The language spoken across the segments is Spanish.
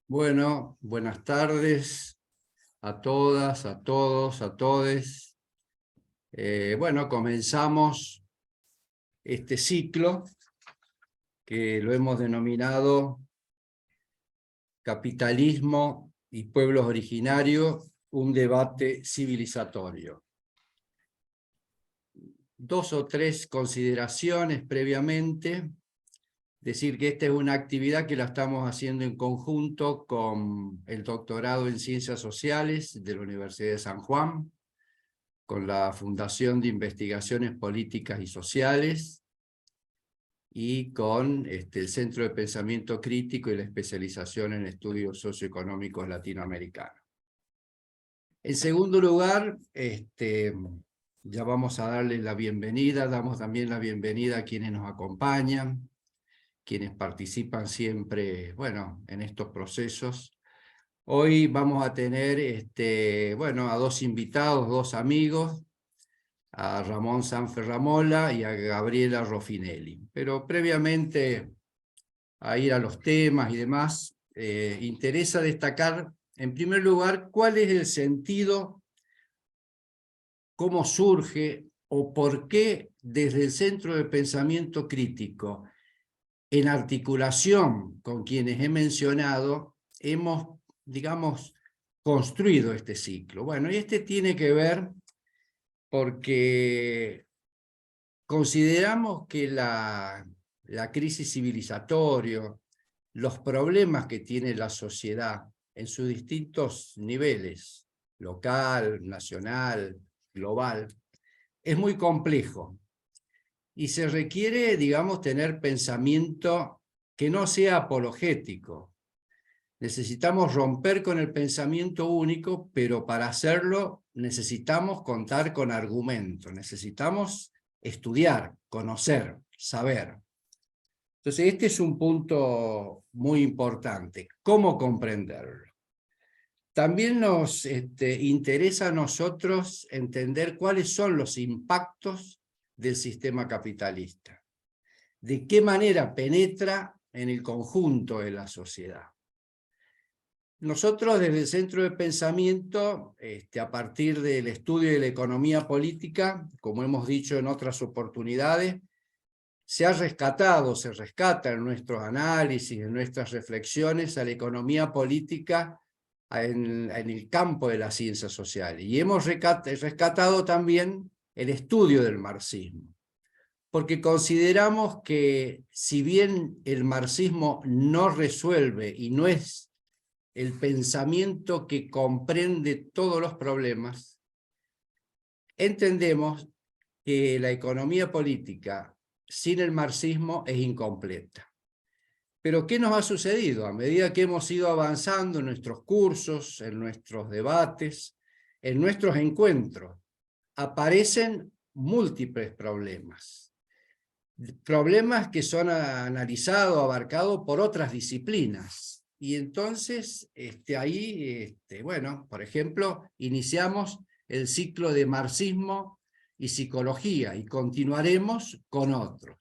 Bueno, buenas tardes a todas, a todos, a todes. Bueno, comenzamos este ciclo que lo hemos denominado Capitalismo y Pueblos Originarios, un debate civilizatorio. Dos o tres consideraciones previamente. Decir que esta es una actividad que la estamos haciendo en conjunto con el doctorado en Ciencias Sociales de la Universidad de San Juan, con la Fundación de Investigaciones Políticas y Sociales y con el Centro de Pensamiento Crítico y la especialización en estudios socioeconómicos latinoamericanos. En segundo lugar, ya vamos a darles la bienvenida, damos también la bienvenida a quienes nos acompañan, quienes participan siempre, bueno, en estos procesos. Hoy vamos a tener, bueno, a dos invitados, dos amigos, a Ramón Sanferramola y a Gabriela Roffinelli. Pero previamente a ir a los temas y demás, interesa destacar, en primer lugar, cuál es el sentido, cómo surge o por qué desde el Centro de Pensamiento Crítico, en articulación con quienes he mencionado, hemos, digamos, construido este ciclo. Bueno, y tiene que ver porque consideramos que la crisis civilizatoria, los problemas que tiene la sociedad en sus distintos niveles, local, nacional, global, es muy complejo. Y se requiere, digamos, tener pensamiento que no sea apologético. Necesitamos romper con el pensamiento único, pero para hacerlo necesitamos contar con argumentos, necesitamos estudiar, conocer, saber. Entonces, este es un punto muy importante. ¿Cómo comprenderlo? También nos interesa a nosotros entender cuáles son los impactos del sistema capitalista. ¿De qué manera penetra en el conjunto de la sociedad? Nosotros desde el Centro de Pensamiento, a partir del estudio de la economía política, como hemos dicho en otras oportunidades, se rescata en nuestros análisis, en nuestras reflexiones a la economía política en el campo de las ciencias sociales. Y hemos rescatado también el estudio del marxismo, porque consideramos que si bien el marxismo no resuelve y no es el pensamiento que comprende todos los problemas, entendemos que la economía política sin el marxismo es incompleta. Pero ¿qué nos ha sucedido? A medida que hemos ido avanzando en nuestros cursos, en nuestros debates, en nuestros encuentros, aparecen múltiples problemas. Problemas que son analizados, abarcados por otras disciplinas. Y entonces, bueno, por ejemplo, iniciamos el ciclo de marxismo y psicología y continuaremos con otros.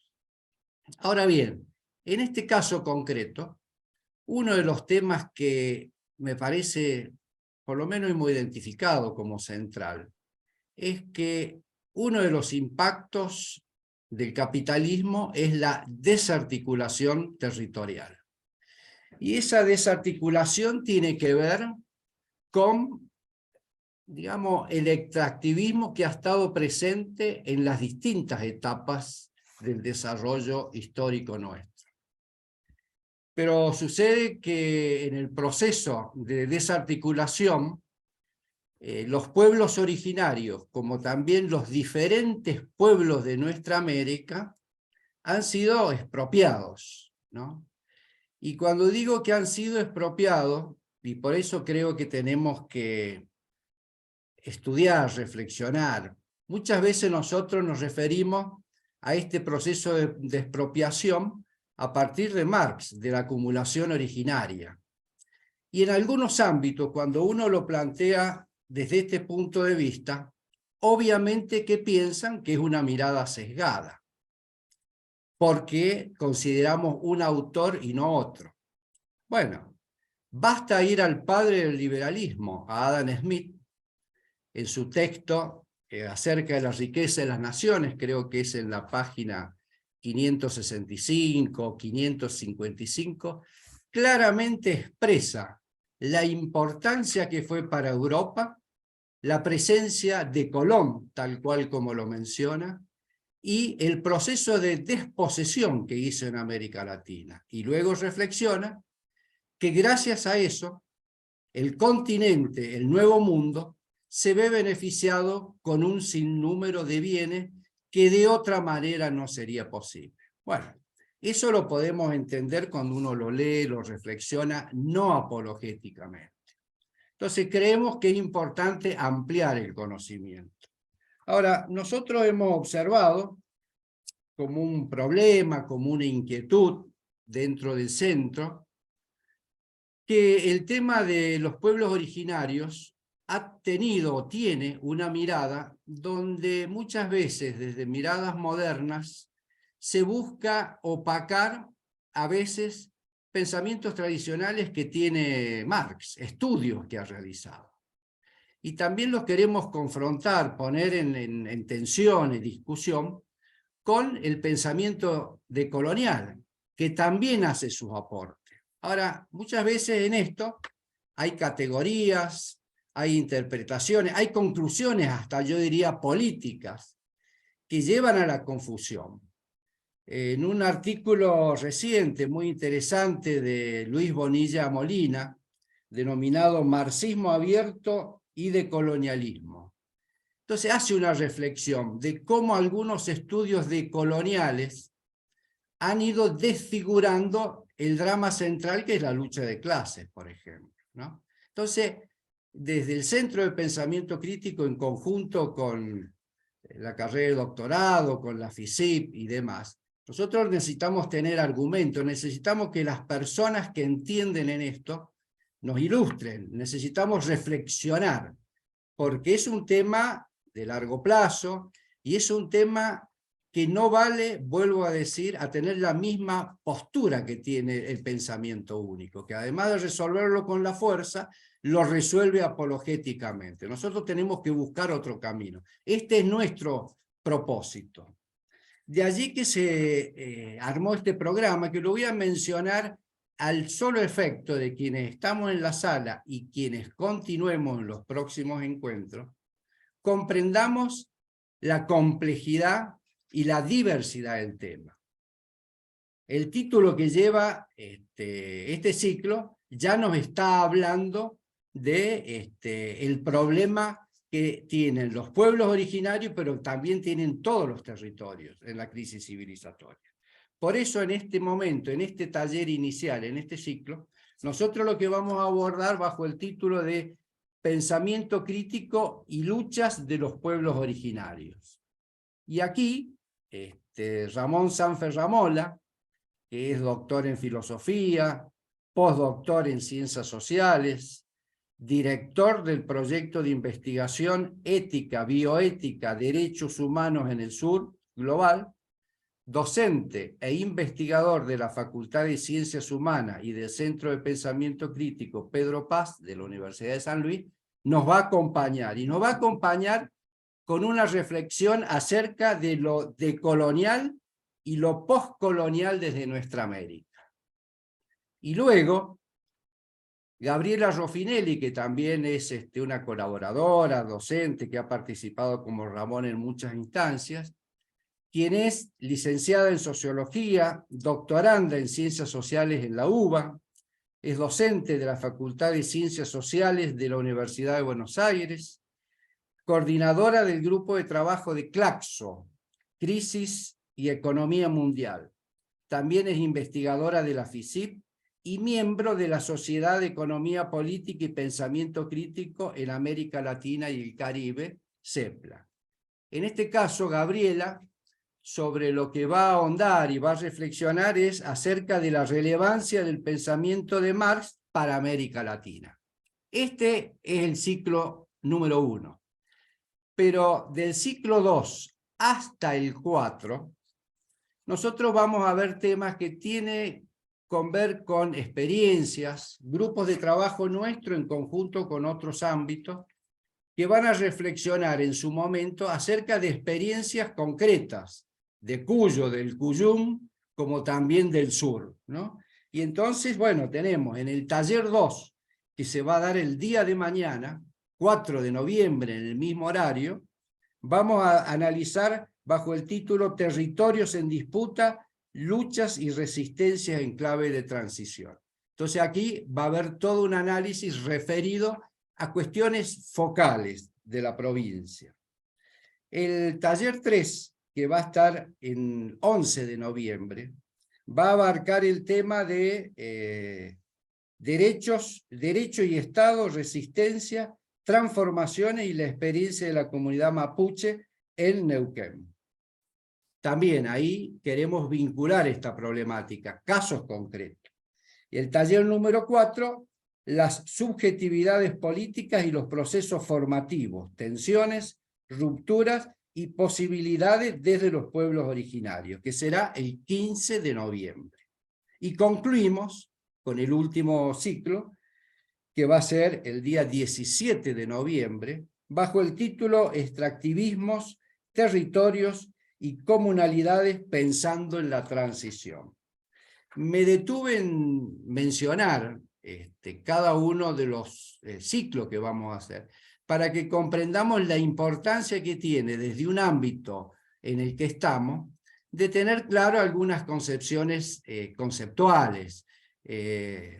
Ahora bien, en este caso concreto, uno de los temas que me parece, por lo menos hemos identificado como central, es que uno de los impactos del capitalismo es la desarticulación territorial. Y esa desarticulación tiene que ver con, digamos, el extractivismo que ha estado presente en las distintas etapas del desarrollo histórico nuestro. Pero sucede que en el proceso de desarticulación, los pueblos originarios, como también los diferentes pueblos de nuestra América, han sido expropiados, ¿no? Y cuando digo que han sido expropiados, y por eso creo que tenemos que estudiar, reflexionar, muchas veces nosotros nos referimos a este proceso de expropiación a partir de Marx, de la acumulación originaria. Y en algunos ámbitos, cuando uno lo plantea desde este punto de vista, obviamente que piensan que es una mirada sesgada, porque consideramos un autor y no otro. Bueno, Basta ir al padre del liberalismo, a Adam Smith, en su texto acerca de la riqueza de las naciones, creo que es en la página 565, 555, claramente expresa la importancia que fue para Europa la presencia de Colón, tal cual como lo menciona, y el proceso de desposesión que hizo en América Latina. Y luego reflexiona que gracias a eso, el continente, el Nuevo Mundo, se ve beneficiado con un sinnúmero de bienes que de otra manera no sería posible. Bueno, eso lo podemos entender cuando uno lo lee, lo reflexiona, no apologéticamente. Entonces creemos que es importante ampliar el conocimiento. Ahora, nosotros hemos observado como un problema, como una inquietud dentro del centro, que el tema de los pueblos originarios ha tenido o tiene una mirada donde muchas veces desde miradas modernas se busca opacar a veces pensamientos tradicionales que tiene Marx, estudios que ha realizado. Y también los queremos confrontar, poner en tensión, en discusión, con el pensamiento decolonial, que también hace sus aportes. Ahora, muchas veces en esto hay categorías, hay interpretaciones, hay conclusiones hasta yo diría políticas que llevan a la confusión. En un artículo reciente muy interesante de Luis Bonilla Molina, denominado Marxismo abierto y decolonialismo. Entonces hace una reflexión de cómo algunos estudios decoloniales han ido desfigurando el drama central que es la lucha de clases, por ejemplo, ¿no? Entonces, desde el Centro de Pensamiento Crítico en conjunto con la carrera de doctorado, con la FISIP y demás, nosotros necesitamos tener argumentos, necesitamos que las personas que entienden en esto nos ilustren, necesitamos reflexionar, porque es un tema de largo plazo y es un tema que no vale, vuelvo a decir, a tener la misma postura que tiene el pensamiento único, que además de resolverlo con la fuerza, lo resuelve apologéticamente. Nosotros tenemos que buscar otro camino. Este es nuestro propósito. De allí que se armó este programa, que lo voy a mencionar al solo efecto de quienes estamos en la sala y quienes continuemos en los próximos encuentros, comprendamos la complejidad y la diversidad del tema. El título que lleva este ciclo ya nos está hablando de el problema que tienen los pueblos originarios, pero también tienen todos los territorios en la crisis civilizatoria. Por eso en este momento, en este taller inicial, en este ciclo, nosotros lo que vamos a abordar bajo el título de Pensamiento crítico y luchas de los pueblos originarios. Y aquí, Ramón Sanferramola, que es doctor en filosofía, postdoctor en ciencias sociales, director del proyecto de investigación ética, bioética, derechos humanos en el sur global, docente e investigador de la Facultad de Ciencias Humanas y del Centro de Pensamiento Crítico Pedro Paz de la Universidad de San Luis, nos va a acompañar, y nos va a acompañar con una reflexión acerca de lo decolonial y lo postcolonial desde nuestra América. Y luego, Gabriela Roffinelli, que también es una colaboradora, docente, que ha participado como Ramón en muchas instancias, quien es licenciada en Sociología, doctoranda en Ciencias Sociales en la UBA, es docente de la Facultad de Ciencias Sociales de la Universidad de Buenos Aires, coordinadora del Grupo de Trabajo de Claxo, Crisis y Economía Mundial. También es investigadora de la FISIP y miembro de la Sociedad de Economía Política y Pensamiento Crítico en América Latina y el Caribe, CEPLA. En este caso, Gabriela, sobre lo que va a ahondar y va a reflexionar es acerca de la relevancia del pensamiento de Marx para América Latina. Este es el ciclo número 1. Pero del ciclo 2 hasta el 4, nosotros vamos a ver temas que tienen ver con experiencias, grupos de trabajo nuestro en conjunto con otros ámbitos, que van a reflexionar en su momento acerca de experiencias concretas, de Cuyo, del Cuyum, como también del sur, ¿no? Y entonces, bueno, tenemos en el taller 2, que se va a dar el día de mañana, 4 de noviembre, en el mismo horario, vamos a analizar bajo el título Territorios en disputa, luchas y resistencias en clave de transición. Entonces aquí va a haber todo un análisis referido a cuestiones focales de la provincia. El taller 3, que va a estar en 11 de noviembre, va a abarcar el tema de derecho y Estado, resistencia, transformaciones y la experiencia de la comunidad mapuche en Neuquén. También ahí queremos vincular esta problemática, casos concretos. Y el taller número 4, las subjetividades políticas y los procesos formativos, tensiones, rupturas y posibilidades desde los pueblos originarios, que será el 15 de noviembre. Y concluimos con el último ciclo, que va a ser el día 17 de noviembre, bajo el título Extractivismos, Territorios y Comunalidades pensando en la transición. Me detuve en mencionar cada uno de los ciclos que vamos a hacer, para que comprendamos la importancia que tiene desde un ámbito en el que estamos, de tener claro algunas concepciones conceptuales,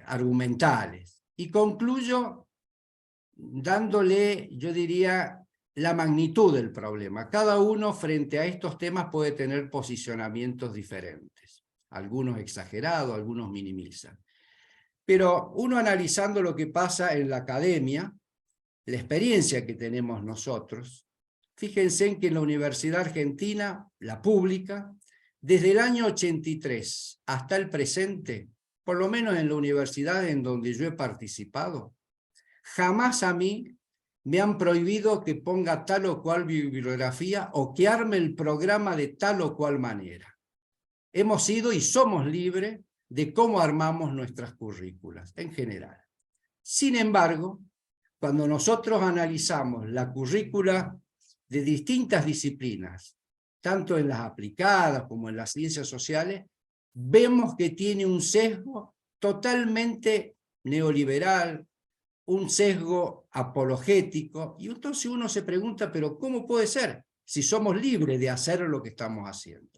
argumentales. Y concluyo dándole, yo diría, la magnitud del problema. Cada uno frente a estos temas puede tener posicionamientos diferentes. Algunos exagerados, algunos minimizan. Pero uno analizando lo que pasa en la academia, la experiencia que tenemos nosotros, fíjense en que en la Universidad Argentina, la pública, desde el año 83 hasta el presente, por lo menos en la universidad en donde yo he participado, jamás a mí me han prohibido que ponga tal o cual bibliografía o que arme el programa de tal o cual manera. Hemos sido y somos libres de cómo armamos nuestras currículas en general. Sin embargo, cuando nosotros analizamos la currícula de distintas disciplinas, tanto en las aplicadas como en las ciencias sociales, vemos que tiene un sesgo totalmente neoliberal, un sesgo apologético, y entonces uno se pregunta, pero ¿cómo puede ser si somos libres de hacer lo que estamos haciendo?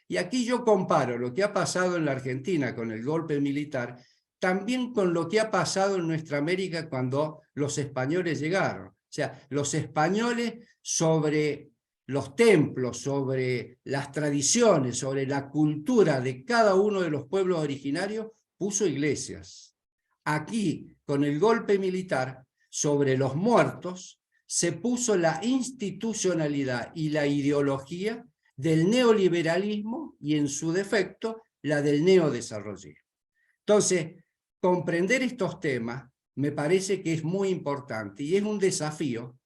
Y aquí yo comparo lo que ha pasado en la Argentina con el golpe militar, también con lo que ha pasado en nuestra América cuando los españoles llegaron. O sea, los españoles sobre los templos, sobre las tradiciones, sobre la cultura de cada uno de los pueblos originarios, puso iglesias. Aquí, con el golpe militar, sobre los muertos, se puso la institucionalidad y la ideología del neoliberalismo y, en su defecto, la del neodesarrollismo. Entonces, comprender estos temas me parece que es muy importante y es un desafío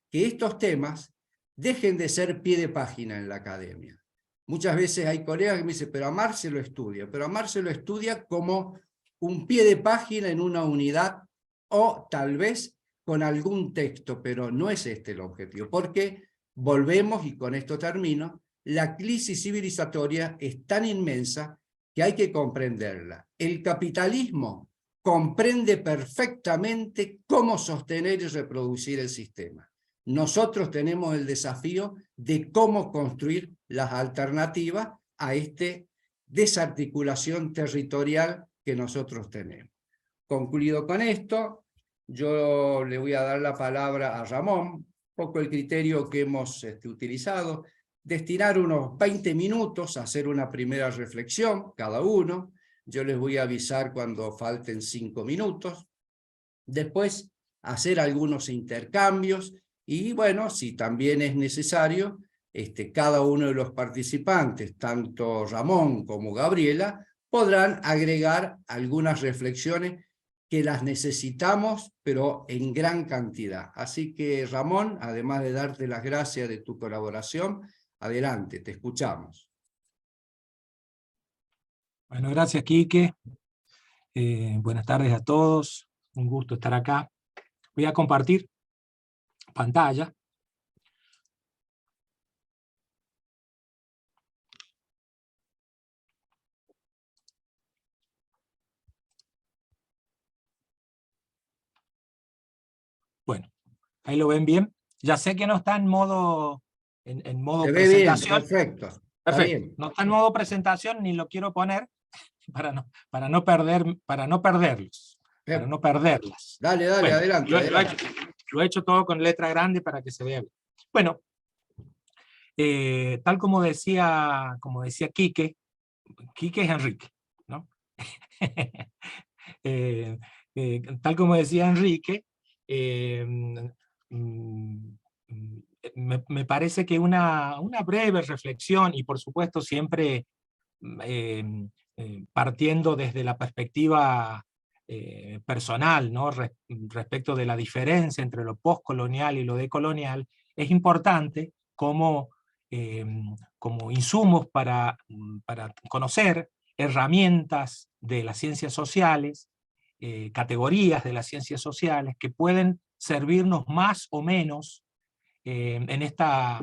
que estos temas dejen de ser pie de página en la academia. Muchas veces hay colegas que me dicen, pero Amar se lo estudia, pero Amar se lo estudia como un pie de página en una unidad o tal vez con algún texto, pero no es este el objetivo, porque volvemos, y con esto termino, la crisis civilizatoria es tan inmensa que hay que comprenderla. El capitalismo comprende perfectamente cómo sostener y reproducir el sistema. Nosotros tenemos el desafío de cómo construir las alternativas a esta desarticulación territorial que nosotros tenemos. Concluido con esto, yo le voy a dar la palabra a Ramón, un poco el criterio que hemos utilizado, destinar unos 20 minutos a hacer una primera reflexión cada uno. Yo les voy a avisar cuando falten 5 minutos. Después hacer algunos intercambios y bueno, si también es necesario, cada uno de los participantes, tanto Ramón como Gabriela, podrán agregar algunas reflexiones que las necesitamos, pero en gran cantidad. Así que Ramón, además de darte las gracias de tu colaboración, adelante, te escuchamos. Bueno, gracias, Quique. Buenas tardes a todos, un gusto estar acá. Voy a compartir pantalla. Bueno, ahí lo ven bien. Ya sé que no está en modo, en modo Se ve bien, presentación. perfecto. Está Perfecto. bien. No está en modo presentación ni lo quiero poner para no perderlos, para no perderlas. Dale, Bueno, adelante, adelante. lo he hecho todo con letra grande para que se vea bien. Bueno, tal como decía Quique es Enrique, ¿no? Tal como decía Enrique, me parece que una breve reflexión, y por supuesto siempre partiendo desde la perspectiva personal, ¿no? Respecto de la diferencia entre lo postcolonial y lo decolonial, es importante como, como insumos para conocer herramientas de las ciencias sociales, categorías de las ciencias sociales que pueden servirnos más o menos en esta,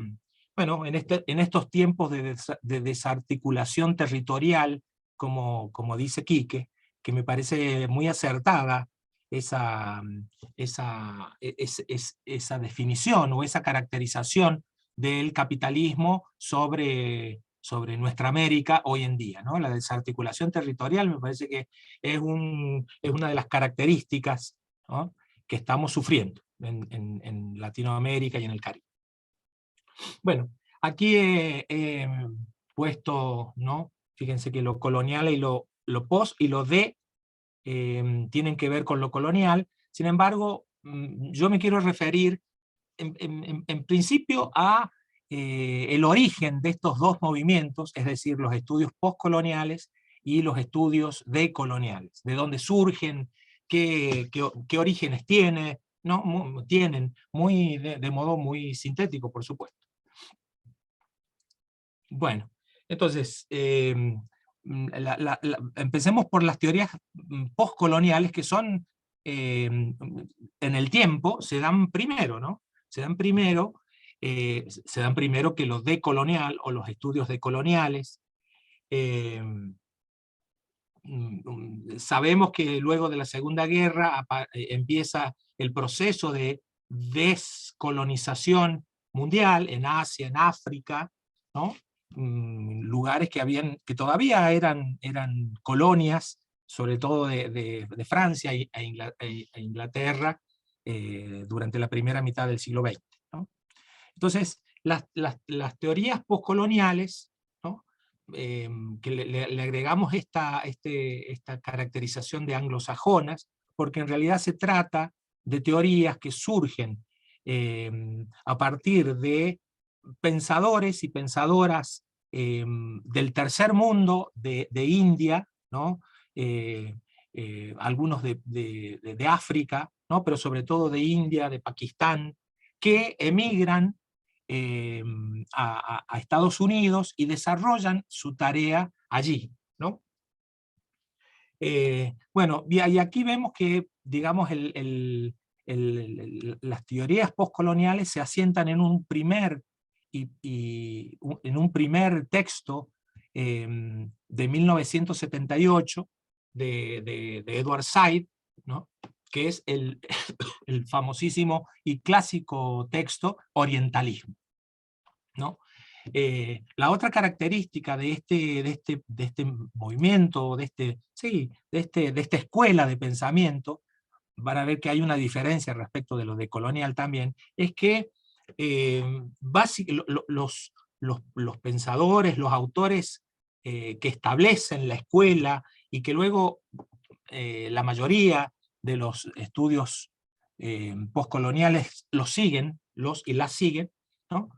bueno, en estos tiempos de desarticulación territorial, como dice Quique, que me parece muy acertada esa, esa definición o esa caracterización del capitalismo sobre nuestra América hoy en día, ¿no? La desarticulación territorial me parece que es una de las características, ¿no?, que estamos sufriendo en Latinoamérica y en el Caribe. Bueno, aquí he puesto, ¿no? Fíjense que lo colonial y lo post y lo de tienen que ver con lo colonial. Sin embargo, yo me quiero referir en principio a el origen de estos dos movimientos, es decir, los estudios postcoloniales y los estudios decoloniales, de dónde surgen, qué orígenes tienen, ¿no? Tienen de modo muy sintético, por supuesto. Bueno, entonces, empecemos por las teorías postcoloniales que son, en el tiempo, se dan primero, ¿no? Se dan primero que lo decolonial o los estudios decoloniales. Sabemos que luego de la Segunda Guerra empieza el proceso de descolonización mundial en Asia, en África, ¿no? Lugares que todavía eran colonias, sobre todo de Francia e Inglaterra, durante la primera mitad del siglo XX, ¿no? Entonces, las teorías postcoloniales, ¿no?, que le agregamos esta caracterización de anglosajonas, porque en realidad se trata de teorías que surgen a partir de pensadores y pensadoras del tercer mundo, de India, ¿no? Algunos de África, ¿no?, pero sobre todo de India, de Pakistán, que emigran a Estados Unidos y desarrollan su tarea allí, ¿no? Bueno, y aquí vemos que, digamos, las teorías postcoloniales se asientan en un primer, en un primer texto de 1978 de Edward Said, ¿no?, que es el famosísimo y clásico texto Orientalismo, ¿no? La otra característica de este movimiento, de esta escuela de pensamiento, van a ver que hay una diferencia respecto de lo de colonial también, es que los pensadores, los autores que establecen la escuela y que luego la mayoría de los estudios postcoloniales los siguen, y las siguen, ¿no?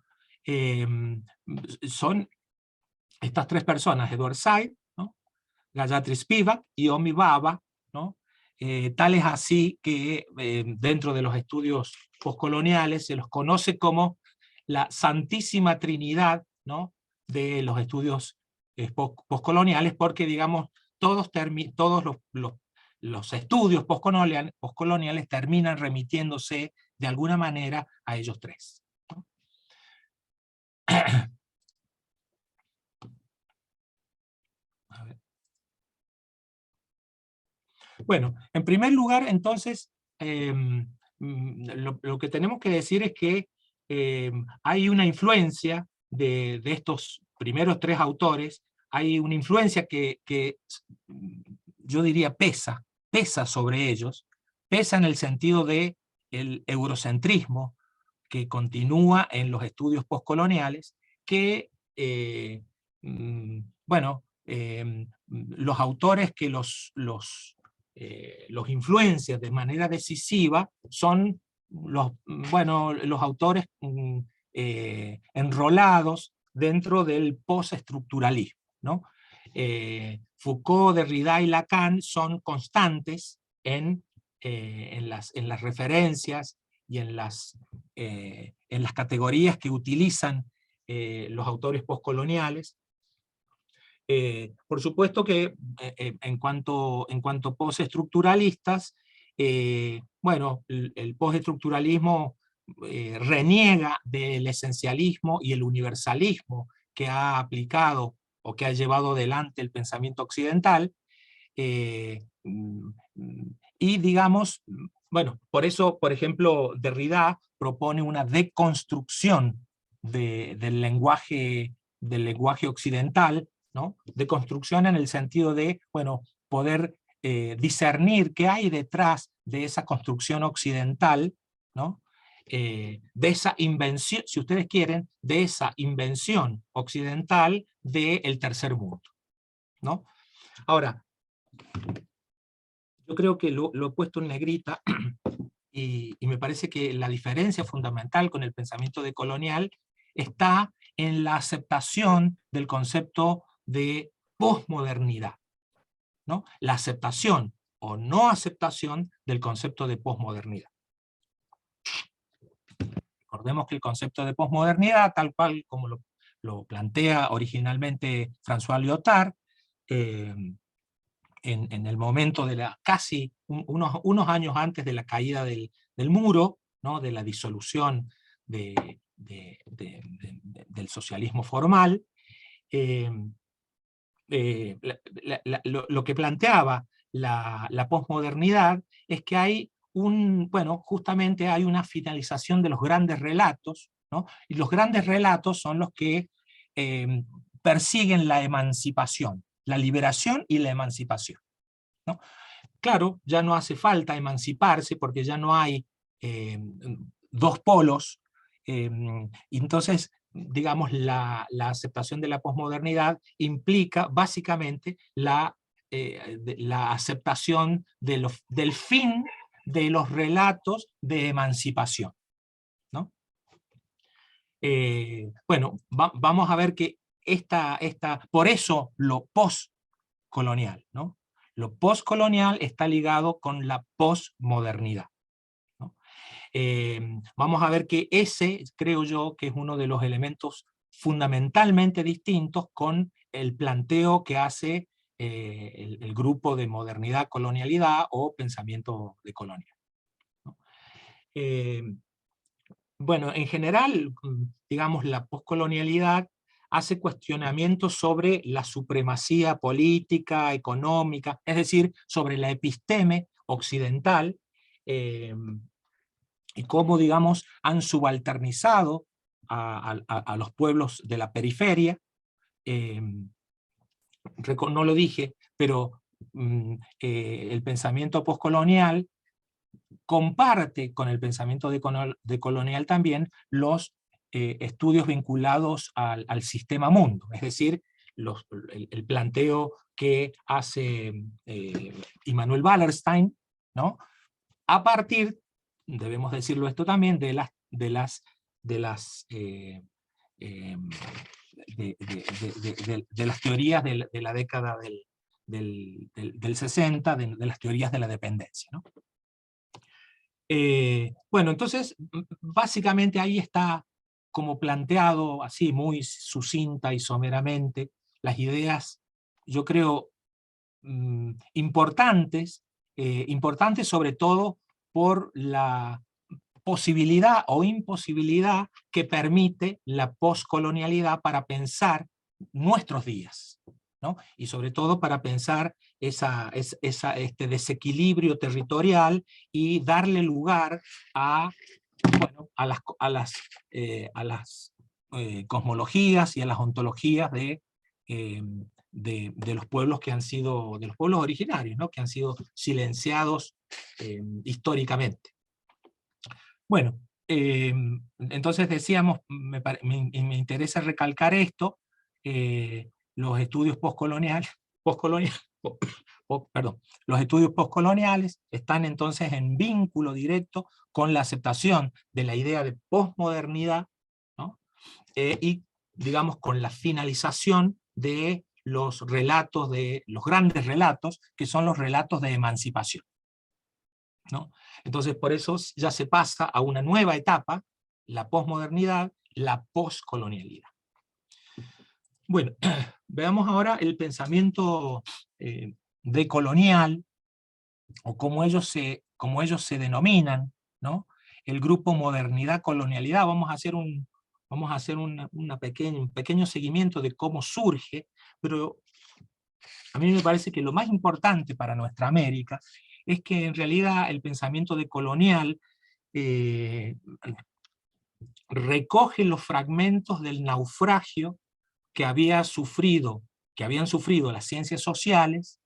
Son estas tres personas: Edward Said, ¿no?, Gayatri Spivak y Homi Bhabha, ¿no? Tal es así que dentro de los estudios postcoloniales se los conoce como la Santísima Trinidad, ¿no?, de los estudios postcoloniales, porque, digamos, todos los estudios postcoloniales terminan remitiéndose de alguna manera a ellos tres, ¿no? A ver. Bueno, en primer lugar, entonces, lo que tenemos que decir es que hay una influencia de estos primeros tres autores, hay una influencia que yo diría pesa sobre ellos, pesa en el sentido de el eurocentrismo que continúa en los estudios postcoloniales, que, bueno, los autores que los influencian de manera decisiva son los autores enrolados dentro del postestructuralismo, ¿no? Foucault, Derrida y Lacan son constantes en las referencias y en las categorías que utilizan los autores postcoloniales. Por supuesto que en cuanto postestructuralistas, bueno, el postestructuralismo reniega del esencialismo y el universalismo que ha aplicado o que ha llevado adelante el pensamiento occidental, y digamos, bueno, por eso, por ejemplo, Derrida propone una deconstrucción del lenguaje occidental, ¿no? Deconstrucción en el sentido de, bueno, poder discernir qué hay detrás de esa construcción occidental, ¿no? De esa invención, si ustedes quieren, de esa invención occidental del tercer mundo, ¿no? Ahora, yo creo que lo he puesto en negrita y me parece que la diferencia fundamental con el pensamiento decolonial está en la aceptación del concepto de posmodernidad, ¿no? La aceptación o no aceptación del concepto de posmodernidad. Recordemos que el concepto de posmodernidad, tal cual como lo plantea originalmente François Lyotard, en el momento de casi unos años antes de la caída del muro, ¿no? De la disolución del socialismo formal, lo que planteaba la posmodernidad es que hay justamente hay una finalización de los grandes relatos, ¿no? Y los grandes relatos son los que persiguen la emancipación, la liberación y la emancipación, ¿no? Claro, ya no hace falta emanciparse porque ya no hay dos polos, entonces, digamos, la aceptación de la posmodernidad implica básicamente la aceptación del fin de los relatos de emancipación, ¿no? Bueno, vamos a ver que por eso lo postcolonial, ¿no? Lo postcolonial está ligado con la posmodernidad, ¿no? Vamos a ver que ese, creo yo, que es uno de los elementos fundamentalmente distintos con el planteo que hace el grupo de modernidad-colonialidad o pensamiento decolonial, ¿no? Bueno, en general, digamos, la poscolonialidad hace cuestionamientos sobre la supremacía política, económica, es decir, sobre la episteme occidental, y cómo, digamos, han subalternizado a los pueblos de la periferia. No lo dije, pero el pensamiento postcolonial comparte con el pensamiento decolonial también los estudios vinculados al sistema mundo, es decir, el planteo que hace Immanuel Wallerstein, ¿no? A partir, debemos decirlo esto también, de las teorías de la década del 60, de las teorías de la dependencia, ¿no? Bueno, entonces, básicamente ahí está como planteado, así muy sucinta y someramente, las ideas, yo creo, importantes importante sobre todo por la posibilidad o imposibilidad que permite la poscolonialidad para pensar nuestros días, ¿no? Y sobre todo para pensar este desequilibrio territorial y darle lugar a, bueno, a las cosmologías y a las ontologías de los pueblos que han sido, de los pueblos originarios, ¿no? Que han sido silenciados históricamente. Bueno, entonces decíamos, me interesa recalcar esto, los estudios postcoloniales, perdón, los estudios postcoloniales están entonces en vínculo directo con la aceptación de la idea de posmodernidad, ¿no? Y digamos con la finalización de los relatos, de los grandes relatos, que son los relatos de emancipación, ¿no? Entonces por eso ya se pasa a una nueva etapa, la posmodernidad, la poscolonialidad. Bueno, veamos ahora el pensamiento decolonial, o como ellos se denominan, ¿no? El grupo modernidad-colonialidad. Vamos a hacer un pequeño seguimiento de cómo surge, pero a mí me parece que lo más importante para nuestra América es que en realidad el pensamiento decolonial recoge los fragmentos del naufragio que habían sufrido las ciencias sociales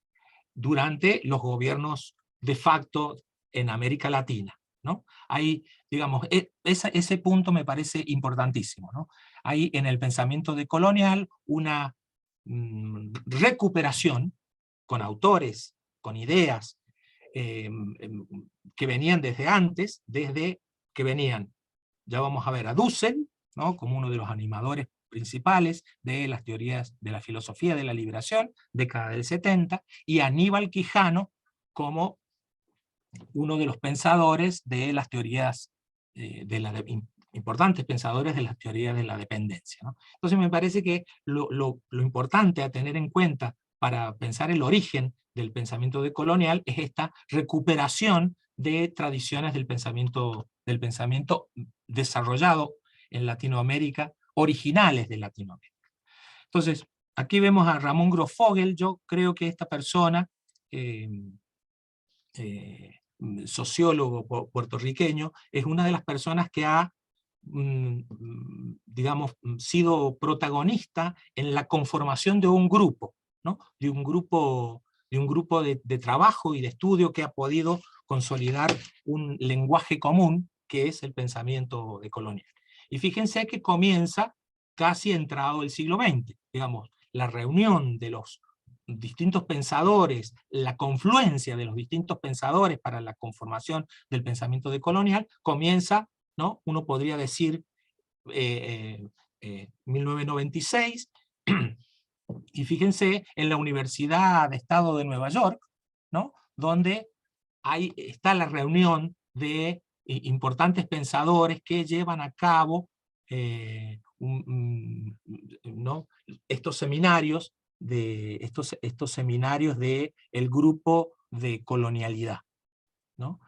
durante los gobiernos de facto en América Latina, ¿no? Ahí, digamos, ese punto me parece importantísimo, ¿no? Hay en el pensamiento decolonial una recuperación con autores, con ideas que venían desde antes, ya vamos a ver a Dussel, ¿no? Como uno de los animadores principales de las teorías de la filosofía de la liberación, década del 70, y Aníbal Quijano como uno de los pensadores de las teorías, importantes pensadores de las teorías de la dependencia, ¿no? Entonces me parece que lo importante a tener en cuenta para pensar el origen del pensamiento decolonial es esta recuperación de tradiciones del pensamiento desarrollado en Latinoamérica, originales de Latinoamérica. Entonces, aquí vemos a Ramón Grosfogel. Yo creo que esta persona, sociólogo puertorriqueño, es una de las personas que ha, digamos, sido protagonista en la conformación de un grupo, ¿no? de un grupo de trabajo y de estudio que ha podido consolidar un lenguaje común que es el pensamiento decolonial. Y fíjense que comienza casi entrado el siglo XX, digamos, la reunión de los distintos pensadores, la confluencia de los distintos pensadores para la conformación del pensamiento decolonial, comienza, ¿no? Uno podría decir 1996, y fíjense en la Universidad de Estado de Nueva York, ¿no? Donde está la reunión de importantes pensadores que llevan a cabo ¿no? estos seminarios de el grupo de colonialidad, ¿no?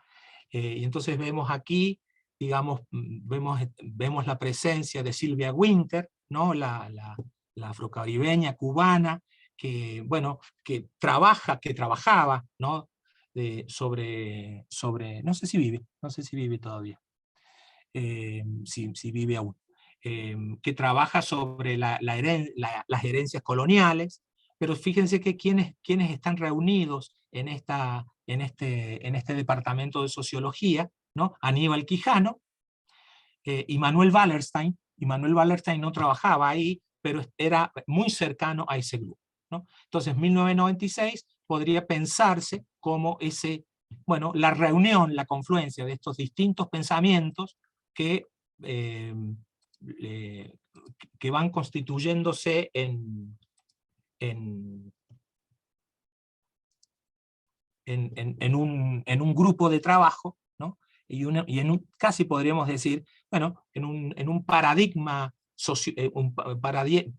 Y entonces vemos aquí, digamos, vemos la presencia de Silvia Winter, ¿no? la afrocaribeña cubana, que, bueno, que trabajaba, ¿no? sobre, no sé si vive todavía, si vive aún, que trabaja sobre las herencias coloniales, pero fíjense que quienes están reunidos en este departamento de sociología, ¿no? Aníbal Quijano y Manuel Wallerstein. Y Manuel Wallerstein no trabajaba ahí, pero era muy cercano a ese grupo, ¿no? Entonces, 1996 podría pensarse como la reunión, la confluencia de estos distintos pensamientos que van constituyéndose en un grupo de trabajo, ¿no? y casi podríamos decir, bueno, en un paradigma,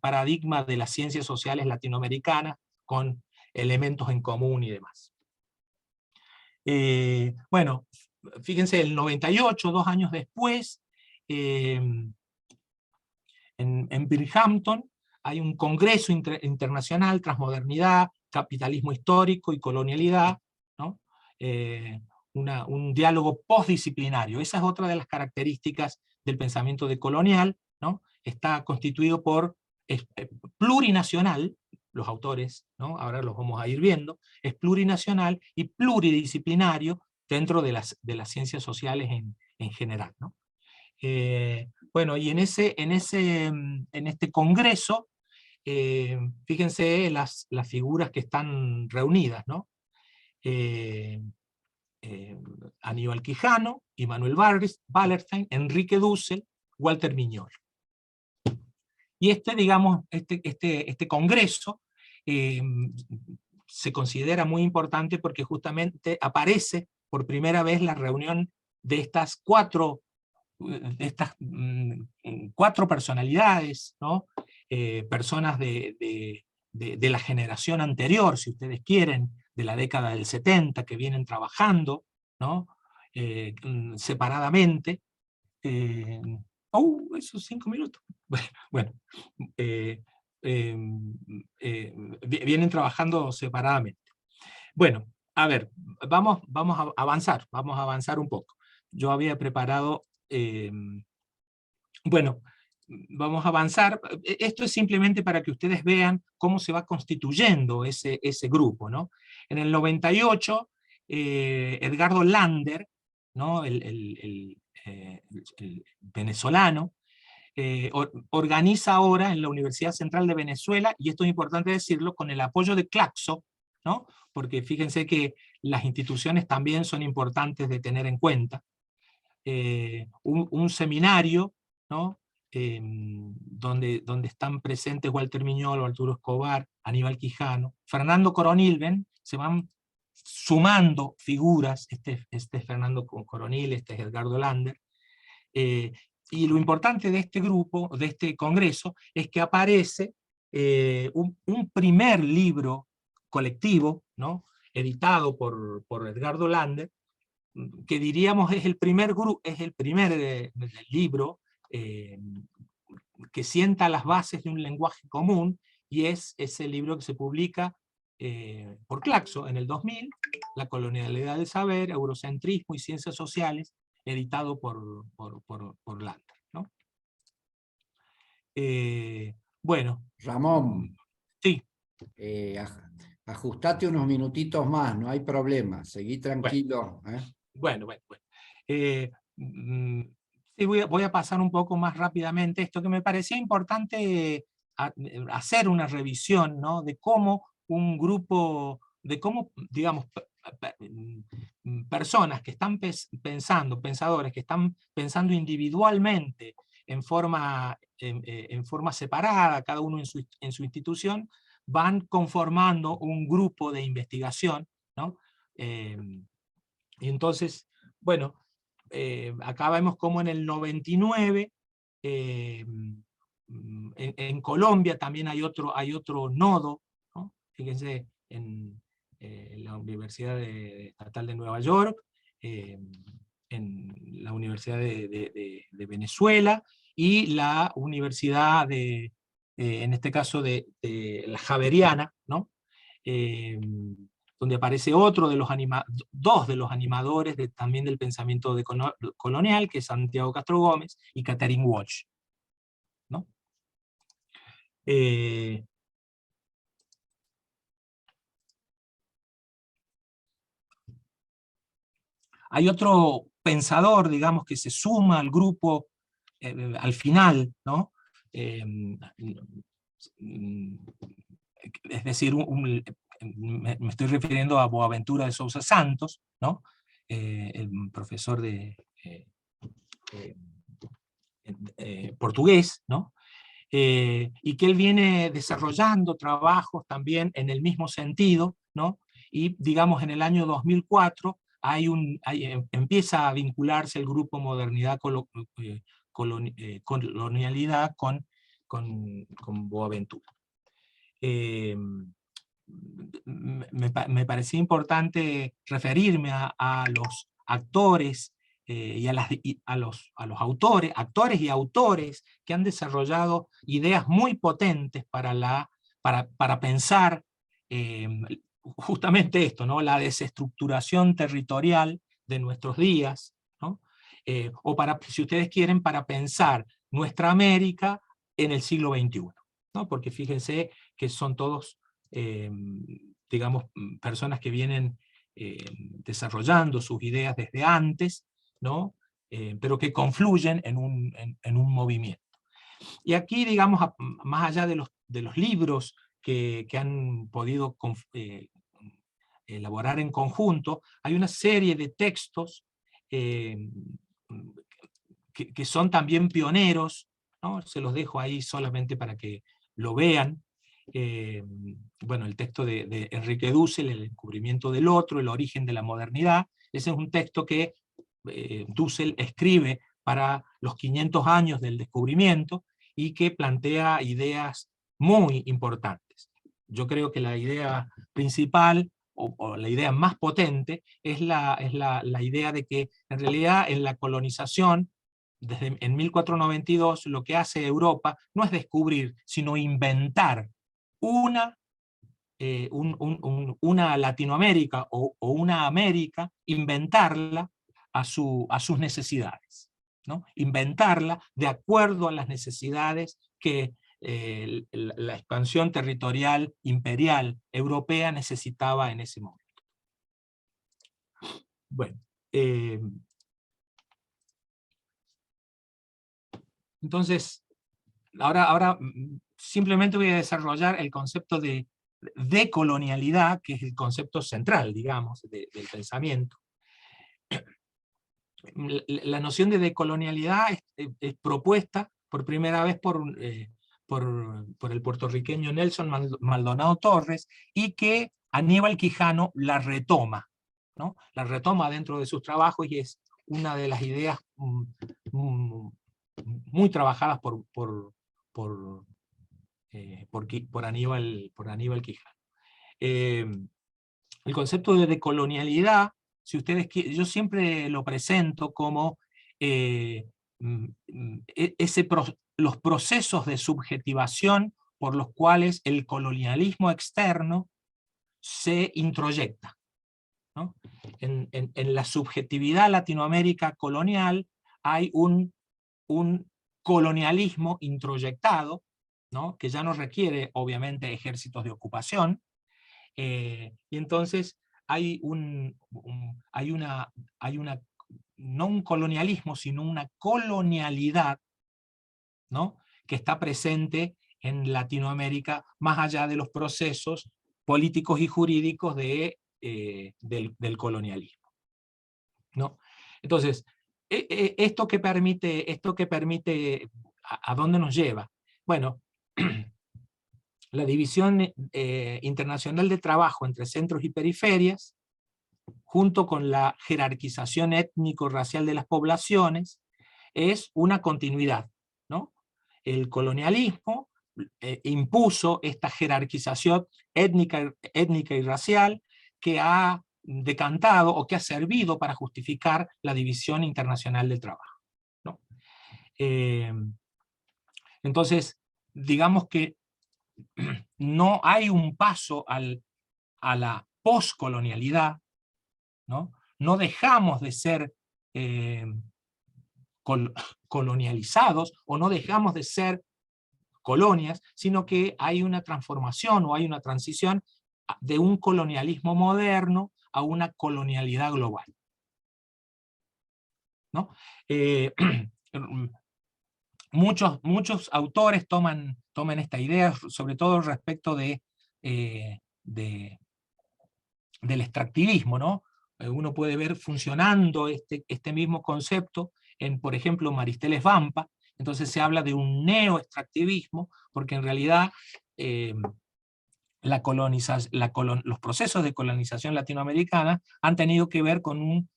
paradigma de las ciencias sociales latinoamericanas con elementos en común y demás. Bueno, fíjense, el 98, 2 años después, en Binghamton hay un congreso internacional, Transmodernidad, Capitalismo Histórico y Colonialidad, ¿no? Un diálogo postdisciplinario. Esa es otra de las características del pensamiento decolonial, ¿no? Está constituido por plurinacional, los autores, ¿no? Ahora los vamos a ir viendo, es plurinacional y pluridisciplinario dentro de las ciencias sociales en general, ¿no? Bueno, y en este congreso, fíjense las figuras que están reunidas, ¿no? Aníbal Quijano, Immanuel Wallerstein, Enrique Dussel, Walter Miñol. Y digamos, este congreso se considera muy importante porque justamente aparece por primera vez la reunión de estas cuatro personalidades, ¿no? Personas de la generación anterior, si ustedes quieren, de la década del 70, que vienen trabajando, ¿no? Separadamente. Esos 5 minutos. Bueno, vienen trabajando separadamente. Bueno, a ver, vamos a avanzar un poco. Yo había preparado, bueno, vamos a avanzar. Esto es simplemente para que ustedes vean cómo se va constituyendo ese grupo, ¿no? En el 98, Edgardo Lander, ¿no? el venezolano, organiza ahora en la Universidad Central de Venezuela, y esto es importante decirlo, con el apoyo de Claxo, ¿no? Porque fíjense que las instituciones también son importantes de tener en cuenta, un seminario, ¿no? Donde están presentes Walter Miñol, Arturo Escobar, Aníbal Quijano, Fernando Coronil, se van sumando figuras, este Fernando Coronil, este es Edgardo Lander, y lo importante de este grupo, de este congreso, es que aparece un primer libro colectivo, ¿no? Editado por Edgardo Lander, que diríamos es el primer libro que sienta las bases de un lenguaje común, y es ese libro que se publica por Claxo en el 2000, La colonialidad del saber, eurocentrismo y ciencias sociales, editado por Lander, ¿no? Bueno. Ramón, Sí. Ajustate unos minutitos más, no hay problema, seguí tranquilo. Bueno. Sí, voy a pasar un poco más rápidamente esto, que me parecía importante hacer una revisión, ¿no? De cómo un grupo, de cómo, digamos, personas que están pensadores que están pensando individualmente en forma separada, cada uno en su institución, van conformando un grupo de investigación, ¿no? Y entonces, bueno, acá vemos como en el 99, en Colombia también hay otro nodo, ¿no? Fíjense, en la Universidad Estatal de Nueva York, en la Universidad de Venezuela, y la Universidad en este caso de la Javeriana, ¿no? Donde aparece dos de los animadores también del pensamiento colonial, que es Santiago Castro Gómez y Catherine Walsh, ¿no? Hay otro pensador, digamos, que se suma al grupo al final, ¿no? Es decir, me estoy refiriendo a Boaventura de Sousa Santos, ¿no? El profesor portugués, ¿no? Y que él viene desarrollando trabajos también en el mismo sentido, ¿no? Y digamos en el año 2004 empieza a vincularse el grupo Modernidad Colonialidad con Boaventura. me parecía importante referirme a los actores y a los actores y autores que han desarrollado ideas muy potentes para pensar justamente esto, ¿no? La desestructuración territorial de nuestros días, ¿no? O si ustedes quieren, para pensar nuestra América en el siglo XXI, ¿no? Porque fíjense que son todos, digamos, personas que vienen desarrollando sus ideas desde antes, ¿no? Pero que confluyen en un movimiento. Y aquí, digamos, más allá de los libros que han podido elaborar en conjunto, hay una serie de textos que son también pioneros, ¿no? Se los dejo ahí solamente para que lo vean. Bueno, el texto de Enrique Dussel, El descubrimiento del otro, el origen de la modernidad. Ese es un texto que Dussel escribe para los 500 años del descubrimiento y que plantea ideas muy importantes. Yo creo que la idea principal o la idea más potente es la idea de que en realidad en la colonización, en 1492, lo que hace Europa no es descubrir, sino inventar una Latinoamérica o una América, inventarla a sus necesidades, ¿no? Inventarla de acuerdo a las necesidades que la expansión territorial imperial europea necesitaba en ese momento. Bueno, entonces, ahora simplemente voy a desarrollar el concepto de decolonialidad, que es el concepto central, digamos, del pensamiento. La noción de decolonialidad es propuesta por primera vez por el puertorriqueño Nelson Maldonado Torres, y que Aníbal Quijano la retoma, ¿no? La retoma dentro de sus trabajos, y es una de las ideas muy trabajadas por Aníbal Quijano. El concepto de decolonialidad, si ustedes quieren, yo siempre lo presento como los procesos de subjetivación por los cuales el colonialismo externo se introyecta, ¿no? En la subjetividad Latinoamérica colonial hay un colonialismo introyectado, ¿no? Que ya no requiere, obviamente, ejércitos de ocupación, y entonces hay no un colonialismo, sino una colonialidad, ¿no? Que está presente en Latinoamérica, más allá de los procesos políticos y jurídicos del colonialismo, ¿no? Entonces, esto que permite, ¿a dónde nos lleva? Bueno, la división internacional de trabajo entre centros y periferias, junto con la jerarquización étnico-racial de las poblaciones, es una continuidad, ¿no? El colonialismo impuso esta jerarquización étnica y racial que ha decantado o que ha servido para justificar la división internacional del trabajo, ¿no? Entonces, digamos que no hay un paso a la poscolonialidad, ¿no? No dejamos de ser colonializados o no dejamos de ser colonias, sino que hay una transformación o hay una transición de un colonialismo moderno a una colonialidad global, ¿no? Muchos autores toman esta idea, sobre todo respecto del extractivismo, ¿no? Uno puede ver funcionando este mismo concepto en, por ejemplo, Maristeles Vampa. Entonces se habla de un neo-extractivismo, porque en realidad los procesos de colonización latinoamericana han tenido que ver con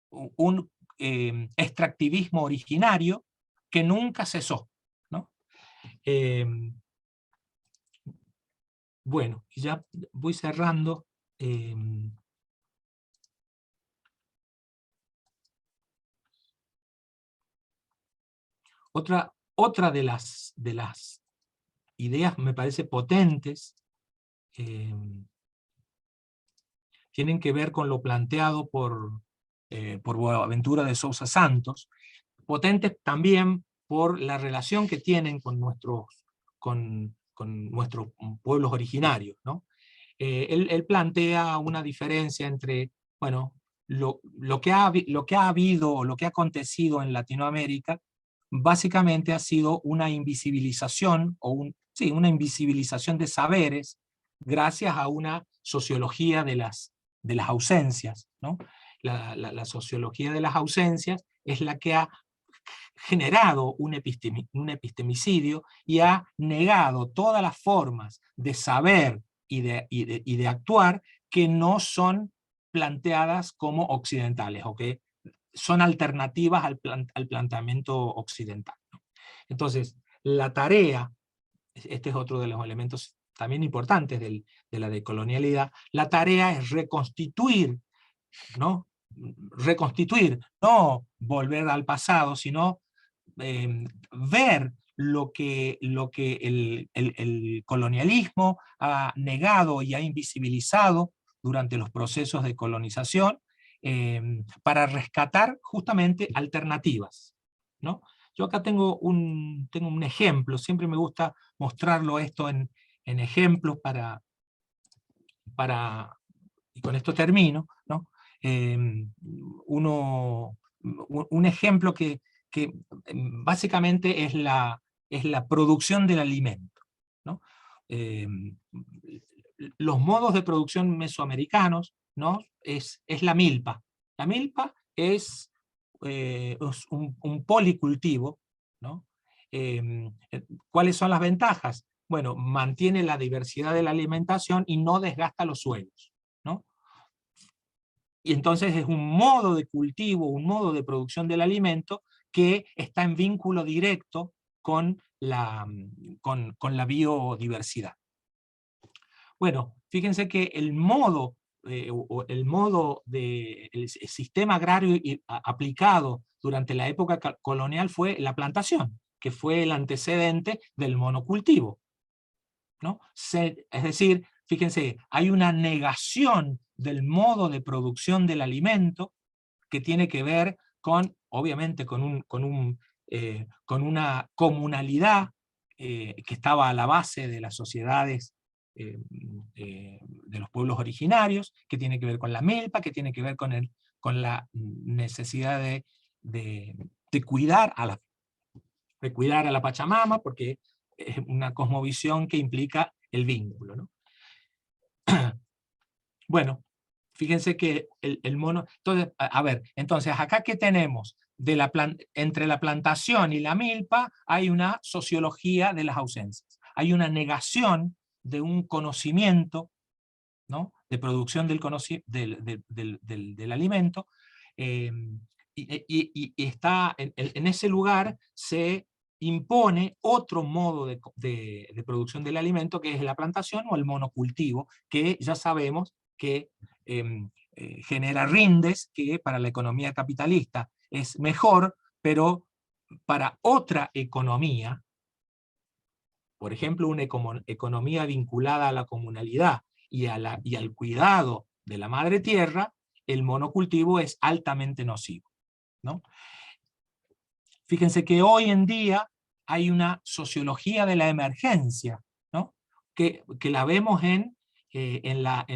un extractivismo originario que nunca cesó, ¿no? Bueno, ya voy cerrando. Otra de las ideas me parece potentes tienen que ver con lo planteado por Boaventura de Sousa Santos, potentes también por la relación que tienen con nuestros pueblos originarios, ¿no? Él plantea una diferencia entre, bueno, lo que ha habido o lo que ha acontecido en Latinoamérica básicamente ha sido una invisibilización, una invisibilización de saberes gracias a una sociología de las ausencias, ¿no? La sociología de las ausencias es la que ha generado un epistemicidio y ha negado todas las formas de saber y de actuar que no son planteadas como occidentales o que son alternativas al planteamiento occidental. Entonces, la tarea, este es otro de los elementos también importantes de la decolonialidad, la tarea es reconstituir, ¿no? Reconstituir, no volver al pasado, sino ver lo que el colonialismo ha negado y ha invisibilizado durante los procesos de colonización, para rescatar justamente alternativas, ¿no? Yo acá tengo un ejemplo, siempre me gusta mostrarlo esto en ejemplos y con esto termino, ¿no? Un ejemplo que básicamente es la producción del alimento, ¿no? Los modos de producción mesoamericanos, ¿no? es la milpa. La milpa es un policultivo, ¿no? ¿Cuáles son las ventajas? Bueno, mantiene la diversidad de la alimentación y no desgasta los suelos, ¿no? Y entonces es un modo de cultivo, un modo de producción del alimento que está en vínculo directo con la biodiversidad. Bueno, fíjense que el sistema agrario aplicado durante la época colonial fue la plantación, que fue el antecedente del monocultivo, ¿no? Es decir, fíjense, hay una negación del modo de producción del alimento que tiene que ver con, obviamente, con una comunalidad que estaba a la base de las sociedades de los pueblos originarios, que tiene que ver con la milpa, que tiene que ver con la necesidad de cuidar a la Pachamama, porque es una cosmovisión que implica el vínculo, ¿no? Bueno, fíjense que el mono... Entonces, a ver, entonces acá ¿qué tenemos? Entre la plantación y la milpa hay una sociología de las ausencias. Hay una negación de un conocimiento, ¿no? De producción del alimento, y está en ese lugar se impone otro modo de producción del alimento, que es la plantación o el monocultivo, que ya sabemos que genera rindes, que para la economía capitalista es mejor, pero para otra economía, por ejemplo, una economía vinculada a la comunalidad y al cuidado de la madre tierra, el monocultivo es altamente nocivo, ¿no? Fíjense que hoy en día hay una sociología de la emergencia, ¿no? que la vemos en la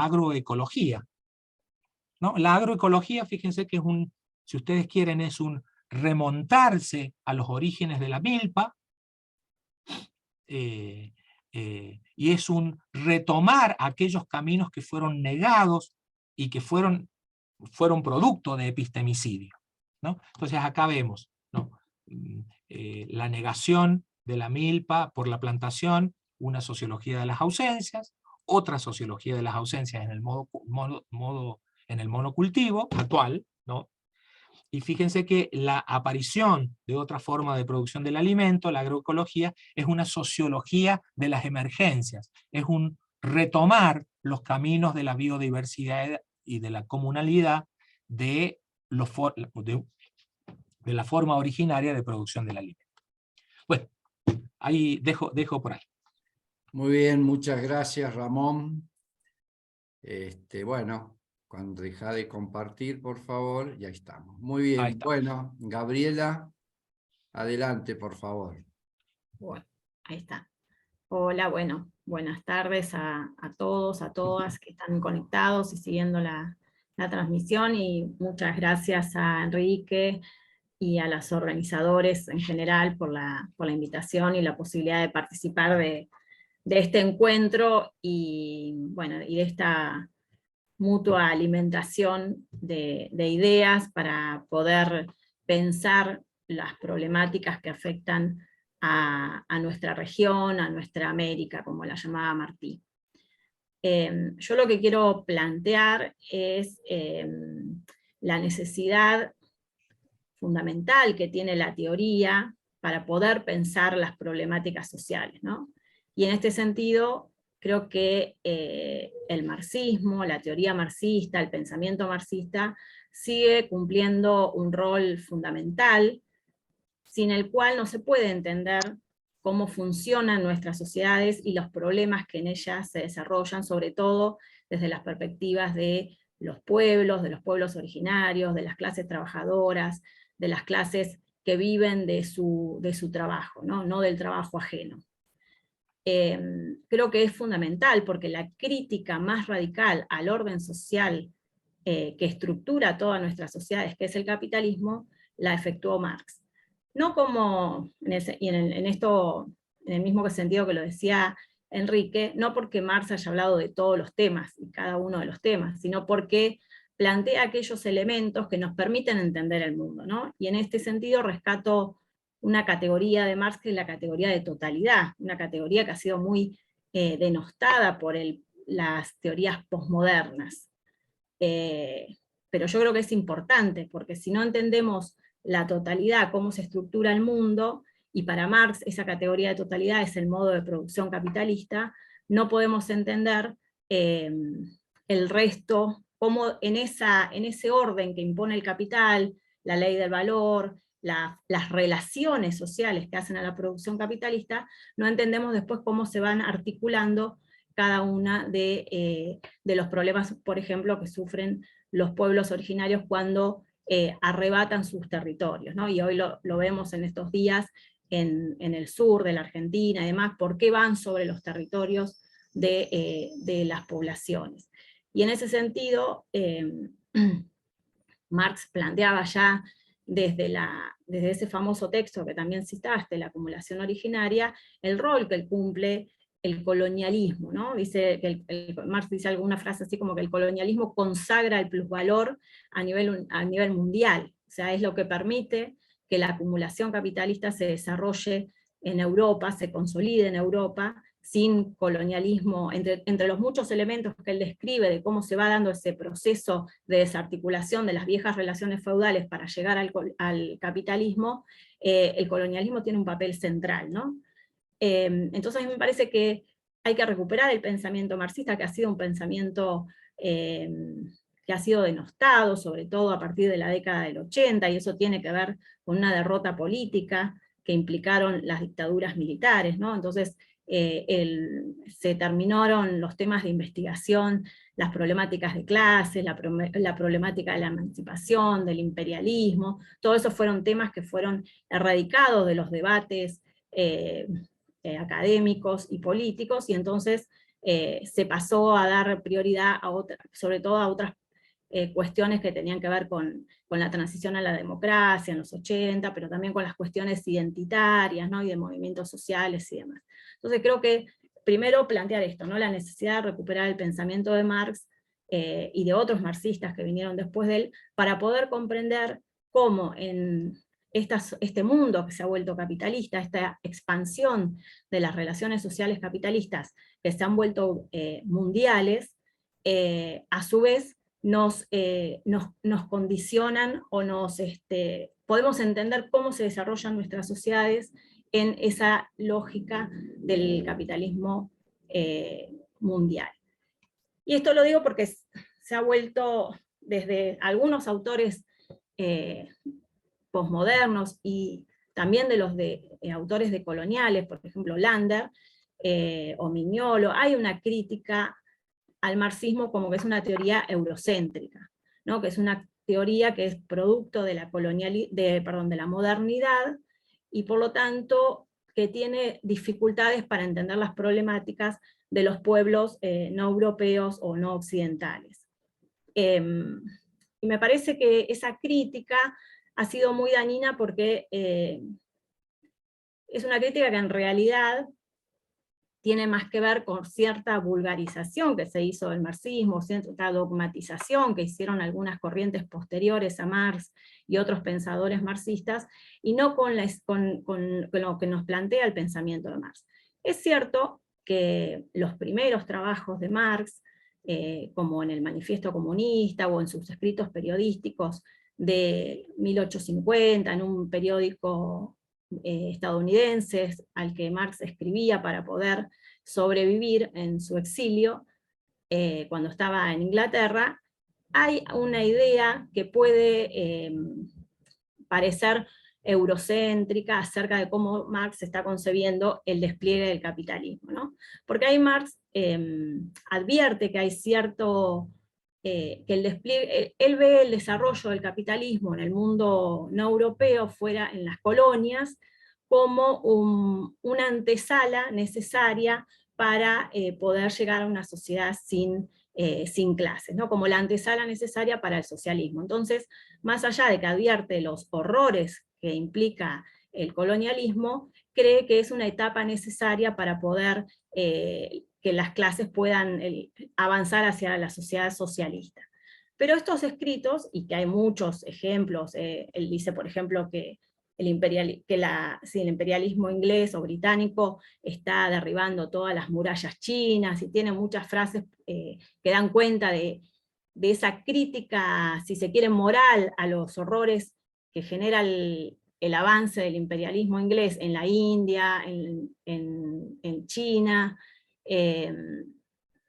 agroecología, ¿no? La agroecología, fíjense que si ustedes quieren, es un remontarse a los orígenes de la milpa, y es un retomar aquellos caminos que fueron negados y que fueron producto de epistemicidio, ¿no? Entonces acá vemos, ¿no? La negación de la milpa por la plantación, una sociología de las ausencias, otra sociología de las ausencias en el en el monocultivo actual, ¿no? Y fíjense que la aparición de otra forma de producción del alimento, la agroecología, es una sociología de las emergencias, es un retomar los caminos de la biodiversidad y de la comunalidad de la forma originaria de producción del alimento. Bueno, ahí dejo por ahí. Muy bien, muchas gracias, Ramón. Bueno, cuando deja de compartir, por favor, ya estamos. Muy Ahí bien, está. bueno, Gabriela, adelante, por favor. Bueno, ahí está. Hola, bueno, buenas tardes a todos, a todas que están conectados y siguiendo la transmisión, y muchas gracias a Enrique y a los organizadores en general por la invitación y la posibilidad de participar de este encuentro, y bueno, y de esta mutua alimentación de ideas para poder pensar las problemáticas que afectan a nuestra región, a nuestra América, como la llamaba Martí. Yo lo que quiero plantear es la necesidad fundamental que tiene la teoría para poder pensar las problemáticas sociales, ¿no? Y en este sentido, creo que el marxismo, la teoría marxista, el pensamiento marxista, sigue cumpliendo un rol fundamental, sin el cual no se puede entender cómo funcionan nuestras sociedades y los problemas que en ellas se desarrollan, sobre todo desde las perspectivas de los pueblos originarios, de las clases trabajadoras, de las clases que viven de su trabajo, no del trabajo ajeno. Creo que es fundamental, porque la crítica más radical al orden social que estructura todas nuestras sociedades, que es el capitalismo, la efectuó Marx. No como, en el mismo sentido que lo decía Enrique, no porque Marx haya hablado de todos los temas, y cada uno de los temas, sino porque plantea aquellos elementos que nos permiten entender el mundo, ¿no? Y en este sentido rescato una categoría de Marx, que es la categoría de totalidad, una categoría que ha sido muy denostada por las teorías posmodernas. Pero yo creo que es importante, porque si no entendemos la totalidad, cómo se estructura el mundo, y para Marx esa categoría de totalidad es el modo de producción capitalista, no podemos entender el resto, cómo en ese orden que impone el capital, la ley del valor, las relaciones sociales que hacen a la producción capitalista, no entendemos después cómo se van articulando cada una de los problemas, por ejemplo, que sufren los pueblos originarios cuando arrebatan sus territorios, ¿no? Y hoy lo vemos en estos días en el sur de la Argentina y demás, por qué van sobre los territorios de las poblaciones. Y en ese sentido, Marx planteaba ya desde ese famoso texto que también citaste, La acumulación originaria, el rol que cumple el colonialismo, ¿no? Dice que Marx dice alguna frase así como que el colonialismo consagra el plusvalor a nivel mundial, o sea, es lo que permite que la acumulación capitalista se desarrolle en Europa, se consolide en Europa, sin colonialismo, entre los muchos elementos que él describe de cómo se va dando ese proceso de desarticulación de las viejas relaciones feudales para llegar al capitalismo, el colonialismo tiene un papel central, ¿no? Entonces a mí me parece que hay que recuperar el pensamiento marxista, que ha sido un pensamiento que ha sido denostado, sobre todo a partir de la década del 80, y eso tiene que ver con una derrota política que implicaron las dictaduras militares, ¿no? Entonces se terminaron los temas de investigación, las problemáticas de clases, la problemática de la emancipación, del imperialismo, todo eso fueron temas que fueron erradicados de los debates académicos y políticos, y entonces se pasó a dar prioridad sobre todo a otras cuestiones que tenían que ver con la transición a la democracia en los 80, pero también con las cuestiones identitarias, ¿no? Y de movimientos sociales y demás. Entonces creo que primero plantear esto, ¿no? La necesidad de recuperar el pensamiento de Marx y de otros marxistas que vinieron después de él, para poder comprender cómo en este mundo que se ha vuelto capitalista, esta expansión de las relaciones sociales capitalistas que se han vuelto mundiales, a su vez nos condicionan o podemos entender cómo se desarrollan nuestras sociedades en esa lógica del capitalismo mundial. Y esto lo digo porque se ha vuelto, desde algunos autores posmodernos y también de los autores decoloniales, por ejemplo Lander o Mignolo, hay una crítica al marxismo como que es una teoría eurocéntrica, ¿no? Que es una teoría que es producto de la modernidad, y por lo tanto que tiene dificultades para entender las problemáticas de los pueblos no europeos o no occidentales. Y me parece que esa crítica ha sido muy dañina porque es una crítica que en realidad tiene más que ver con cierta vulgarización que se hizo del marxismo, cierta dogmatización que hicieron algunas corrientes posteriores a Marx y otros pensadores marxistas, y no con lo que nos plantea el pensamiento de Marx. Es cierto que los primeros trabajos de Marx, como en el Manifiesto Comunista o en sus escritos periodísticos de 1850, en un periódico estadounidense al que Marx escribía para poder sobrevivir en su exilio, cuando estaba en Inglaterra, hay una idea que puede parecer eurocéntrica acerca de cómo Marx está concebiendo el despliegue del capitalismo, ¿no? Porque ahí Marx advierte que hay cierto, que el despliegue, él ve el desarrollo del capitalismo en el mundo no europeo, fuera en las colonias, como una antesala necesaria para poder llegar a una sociedad sin clases, ¿no? Como la antesala necesaria para el socialismo. Entonces, más allá de que advierte los horrores que implica el colonialismo, cree que es una etapa necesaria para poder que las clases puedan avanzar hacia la sociedad socialista. Pero estos escritos, y que hay muchos ejemplos, él dice, por ejemplo, que el imperialismo inglés o británico está derribando todas las murallas chinas, y tiene muchas frases que dan cuenta de esa crítica, si se quiere, moral a los horrores que genera el avance del imperialismo inglés en la India, en China,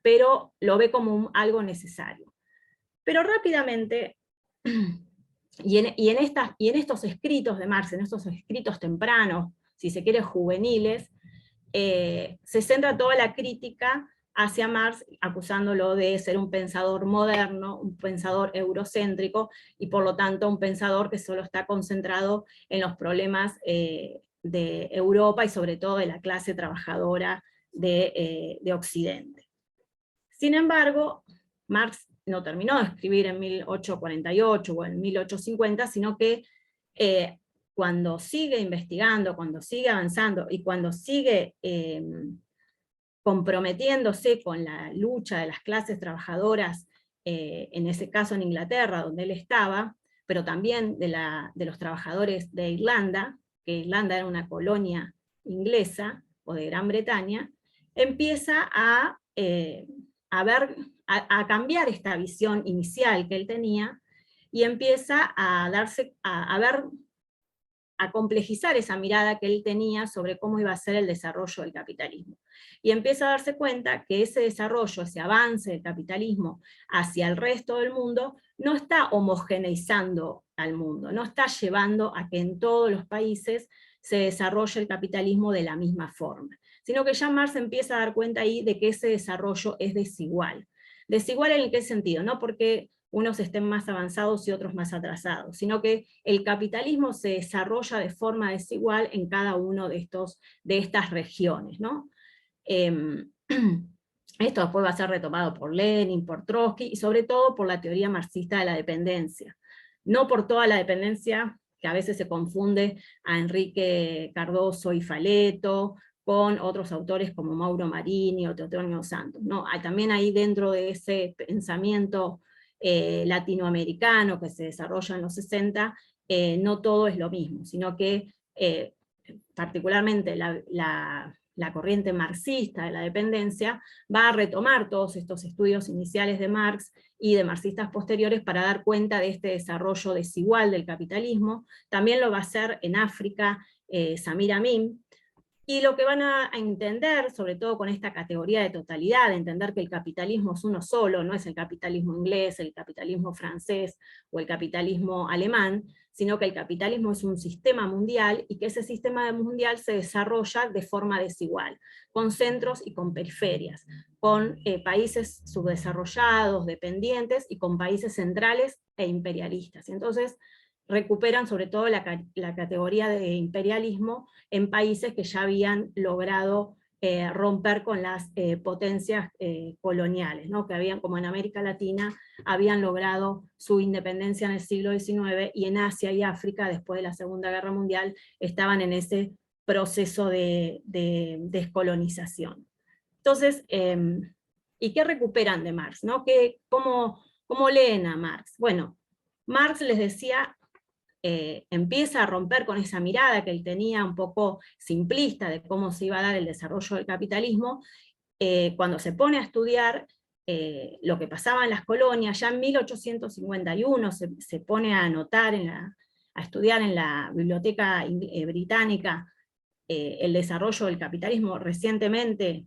pero lo ve como algo necesario. Pero rápidamente, y en estos escritos de Marx, en estos escritos tempranos, si se quiere juveniles, se centra toda la crítica hacia Marx, acusándolo de ser un pensador moderno, un pensador eurocéntrico, y por lo tanto un pensador que solo está concentrado en los problemas de Europa y sobre todo de la clase trabajadora de Occidente. Sin embargo, Marx no terminó de escribir en 1848 o en 1850, sino que cuando sigue investigando, cuando sigue avanzando y cuando sigue comprometiéndose con la lucha de las clases trabajadoras, en ese caso en Inglaterra, donde él estaba, pero también de los trabajadores de Irlanda, que Irlanda era una colonia inglesa o de Gran Bretaña, empieza a cambiar esta visión inicial que él tenía, y empieza a complejizar esa mirada que él tenía sobre cómo iba a ser el desarrollo del capitalismo. Y empieza a darse cuenta que ese desarrollo, ese avance del capitalismo hacia el resto del mundo, no está homogeneizando al mundo, no está llevando a que en todos los países se desarrolle el capitalismo de la misma forma, sino que ya Marx empieza a dar cuenta ahí de que ese desarrollo es desigual. ¿Desigual en qué sentido? No porque unos estén más avanzados y otros más atrasados, sino que el capitalismo se desarrolla de forma desigual en cada uno de estas regiones, ¿no? Esto después va a ser retomado por Lenin, por Trotsky, y sobre todo por la teoría marxista de la dependencia. No por toda la dependencia, que a veces se confunde a Enrique Cardoso y Faleto, con otros autores como Mauro Marini o Teotonio Santos. No, también ahí dentro de ese pensamiento latinoamericano que se desarrolla en los 60, no todo es lo mismo, sino que particularmente la corriente marxista de la dependencia va a retomar todos estos estudios iniciales de Marx y de marxistas posteriores para dar cuenta de este desarrollo desigual del capitalismo. También lo va a hacer en África Samir Amin, Y lo que van a entender, sobre todo con esta categoría de totalidad, de entender que el capitalismo es uno solo, no es el capitalismo inglés, el capitalismo francés o el capitalismo alemán, sino que el capitalismo es un sistema mundial y que ese sistema mundial se desarrolla de forma desigual, con centros y con periferias, con países subdesarrollados, dependientes, y con países centrales e imperialistas. Entonces, recuperan sobre todo la categoría de imperialismo en países que ya habían logrado romper con las potencias coloniales, ¿no? Que habían, como en América Latina, habían logrado su independencia en el siglo XIX, y en Asia y África, después de la Segunda Guerra Mundial, estaban en ese proceso de descolonización. Entonces, ¿y qué recuperan de Marx? ¿No? ¿Cómo leen a Marx? Bueno, Marx, les decía, empieza a romper con esa mirada que él tenía un poco simplista de cómo se iba a dar el desarrollo del capitalismo, cuando se pone a estudiar lo que pasaba en las colonias. Ya en 1851 se pone a anotar, a estudiar en la Biblioteca Británica el desarrollo del capitalismo. Recientemente,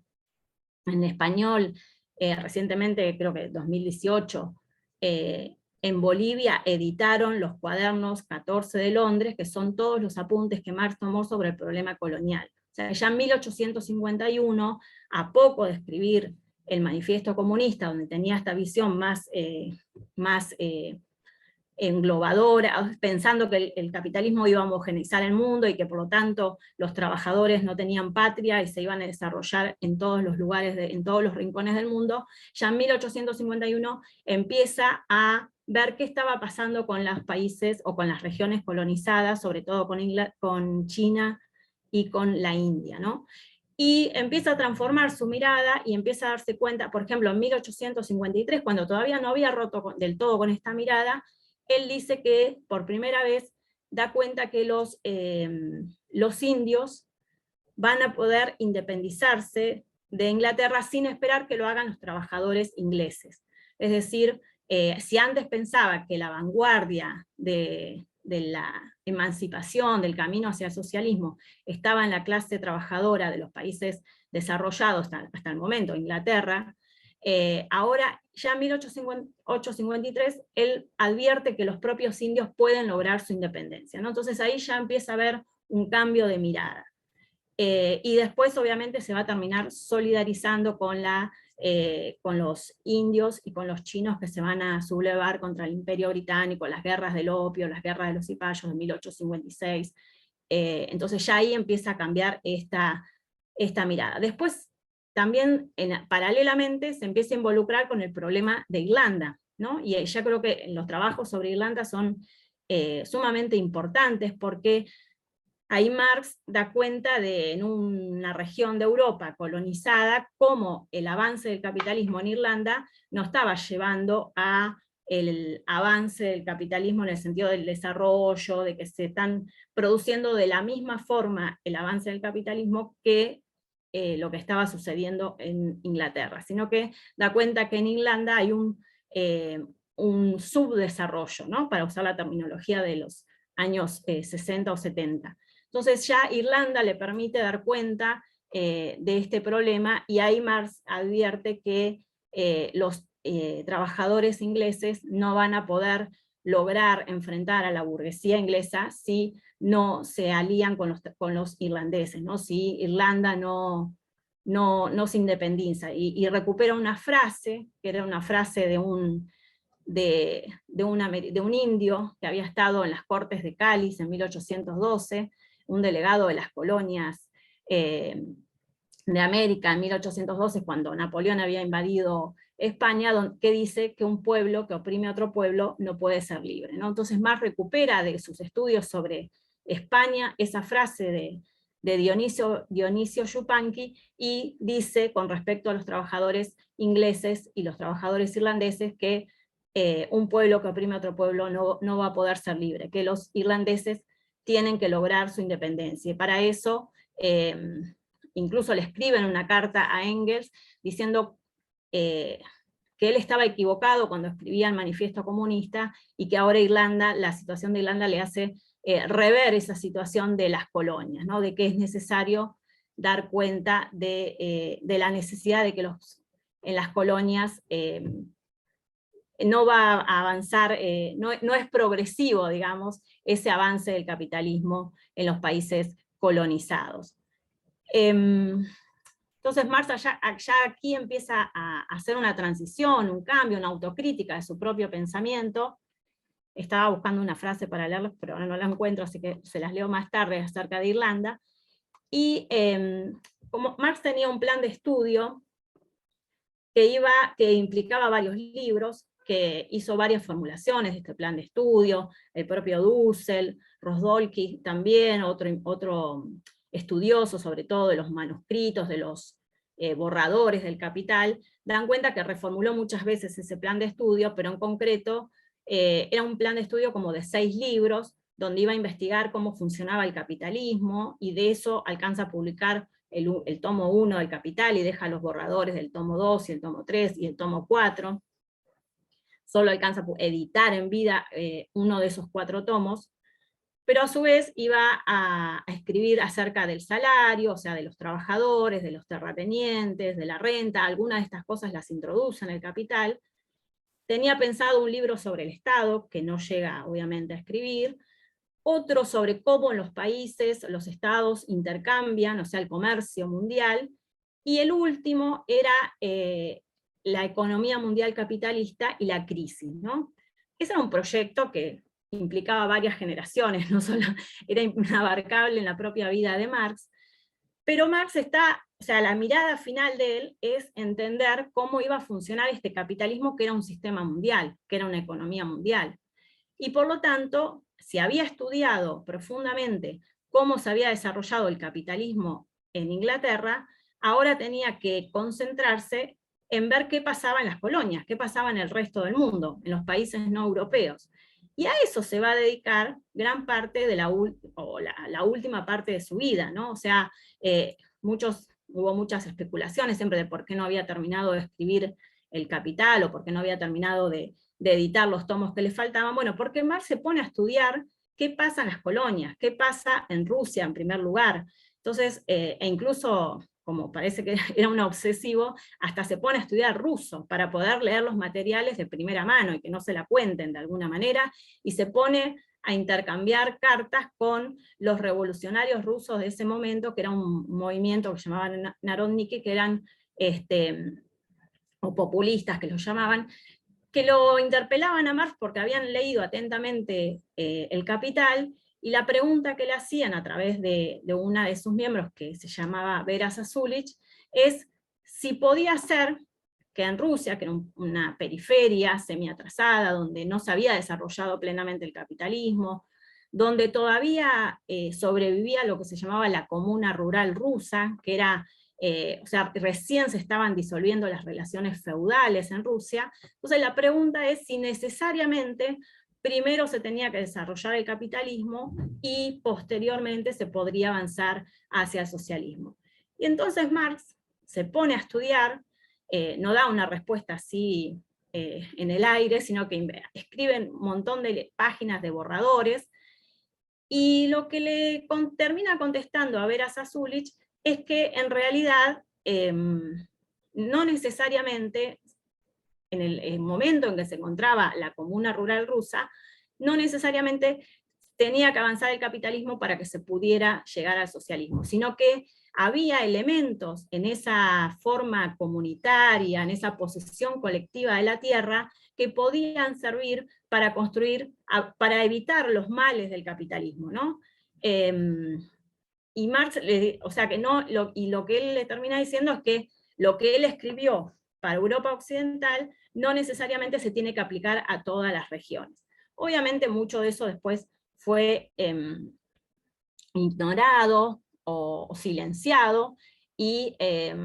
en español, recientemente, creo que 2018, en Bolivia editaron los cuadernos 14 de Londres, que son todos los apuntes que Marx tomó sobre el problema colonial. O sea, ya en 1851, a poco de escribir el Manifiesto Comunista, donde tenía esta visión más englobadora, pensando que el capitalismo iba a homogeneizar el mundo y que por lo tanto los trabajadores no tenían patria y se iban a desarrollar en todos los lugares, en todos los rincones del mundo, ya en 1851 empieza a ver qué estaba pasando con los países o con las regiones colonizadas, sobre todo con China y con la India, ¿no? Y empieza a transformar su mirada y empieza a darse cuenta, por ejemplo, en 1853, cuando todavía no había roto del todo con esta mirada, él dice que por primera vez da cuenta que los indios van a poder independizarse de Inglaterra sin esperar que lo hagan los trabajadores ingleses. Es decir, si antes pensaba que la vanguardia de la emancipación, del camino hacia el socialismo, estaba en la clase trabajadora de los países desarrollados hasta el momento, Inglaterra, ahora ya en 1853 él advierte que los propios indios pueden lograr su independencia, ¿no? Entonces ahí ya empieza a haber un cambio de mirada. Y después obviamente se va a terminar solidarizando con los indios y con los chinos que se van a sublevar contra el Imperio Británico, las guerras del opio, las guerras de los cipayos de 1856. Entonces ya ahí empieza a cambiar esta mirada. Después también paralelamente se empieza a involucrar con el problema de Irlanda, ¿no? Y ya creo que los trabajos sobre Irlanda son sumamente importantes, porque ahí Marx da cuenta de, en una región de Europa colonizada, cómo el avance del capitalismo en Irlanda no estaba llevando a el avance del capitalismo en el sentido del desarrollo, de que se están produciendo de la misma forma el avance del capitalismo que lo que estaba sucediendo en Inglaterra, sino que da cuenta que en Irlanda hay un subdesarrollo, ¿no? Para usar la terminología de los años 60 o 70. Entonces ya Irlanda le permite dar cuenta de este problema, y ahí Marx advierte que los trabajadores ingleses no van a poder lograr enfrentar a la burguesía inglesa si no se alían con los irlandeses, ¿no? Si Irlanda no se independiza, y recupera una frase, que era una frase de un indio que había estado en las Cortes de Cáliz en 1812, un delegado de las colonias de América en 1812, cuando Napoleón había invadido España, que dice que un pueblo que oprime a otro pueblo no puede ser libre, ¿no? Entonces Marx recupera de sus estudios sobre España esa frase de Dionisio Yupanqui, y dice con respecto a los trabajadores ingleses y los trabajadores irlandeses que un pueblo que oprime a otro pueblo no va a poder ser libre, que los irlandeses tienen que lograr su independencia. Y para eso incluso le escriben una carta a Engels diciendo que él estaba equivocado cuando escribía el Manifiesto Comunista, y que ahora la situación de Irlanda le hace rever esa situación de las colonias, ¿no? De que es necesario dar cuenta de la necesidad de que en las colonias no va a avanzar, no es progresivo, digamos, ese avance del capitalismo en los países colonizados. Entonces Marx ya aquí empieza a hacer una transición, un cambio, una autocrítica de su propio pensamiento. Estaba buscando una frase para leerlos, pero ahora no la encuentro, así que se las leo más tarde acerca de Irlanda. Y como Marx tenía un plan de estudio que implicaba varios libros, que hizo varias formulaciones de este plan de estudio, el propio Dussel, Rosdolsky también, otro estudioso sobre todo de los manuscritos, de los borradores del Capital, dan cuenta que reformuló muchas veces ese plan de estudio, pero en concreto era un plan de estudio como de 6 libros, donde iba a investigar cómo funcionaba el capitalismo, y de eso alcanza a publicar el tomo 1 del Capital, y deja los borradores del tomo 2, y el tomo 3, y el tomo 4, solo alcanza a editar en vida uno de esos 4 tomos, pero a su vez iba a escribir acerca del salario, o sea, de los trabajadores, de los terratenientes, de la renta, algunas de estas cosas las introduce en el Capital. Tenía pensado un libro sobre el Estado, que no llega obviamente a escribir, otro sobre cómo en los países los estados intercambian, o sea, el comercio mundial, y el último era la economía mundial capitalista y la crisis, ¿no? Ese era un proyecto que implicaba varias generaciones, no solo era inabarcable en la propia vida de Marx, pero Marx o sea, la mirada final de él es entender cómo iba a funcionar este capitalismo, que era un sistema mundial, que era una economía mundial. Y por lo tanto, si había estudiado profundamente cómo se había desarrollado el capitalismo en Inglaterra, ahora tenía que concentrarse en ver qué pasaba en las colonias, qué pasaba en el resto del mundo, en los países no europeos. Y a eso se va a dedicar gran parte de la última parte de su vida, ¿no? O sea, hubo muchas especulaciones siempre de por qué no había terminado de escribir El Capital, o por qué no había terminado de editar los tomos que le faltaban. Bueno, porque Marx se pone a estudiar qué pasa en las colonias, qué pasa en Rusia en primer lugar. Entonces, e incluso, como parece que era un obsesivo, hasta se pone a estudiar ruso para poder leer los materiales de primera mano y que no se la cuenten de alguna manera, y se pone a intercambiar cartas con los revolucionarios rusos de ese momento, que era un movimiento que llamaban Narodniki, que eran, o populistas que los llamaban, que lo interpelaban a Marx porque habían leído atentamente El Capital, y la pregunta que le hacían a través de una de sus miembros, que se llamaba Vera Zasulich, es si podía ser que en Rusia, que era una periferia semi-atrasada, donde no se había desarrollado plenamente el capitalismo, donde todavía sobrevivía lo que se llamaba la comuna rural rusa, que era, o sea, recién se estaban disolviendo las relaciones feudales en Rusia. Entonces la pregunta es si necesariamente primero se tenía que desarrollar el capitalismo y posteriormente se podría avanzar hacia el socialismo. Y entonces Marx se pone a estudiar, no da una respuesta así en el aire, sino que escribe un montón de páginas de borradores, y lo que le termina contestando a Vera Zasulich es que en realidad no necesariamente, en el momento en que se encontraba la comuna rural rusa, no necesariamente tenía que avanzar el capitalismo para que se pudiera llegar al socialismo, sino que había elementos en esa forma comunitaria, en esa posesión colectiva de la tierra, que podían servir para construir, para evitar los males del capitalismo, ¿no? Y Marx, o sea que no, y lo que él le termina diciendo es que lo que él escribió para Europa Occidental no necesariamente se tiene que aplicar a todas las regiones. Obviamente mucho de eso después fue ignorado o silenciado, y se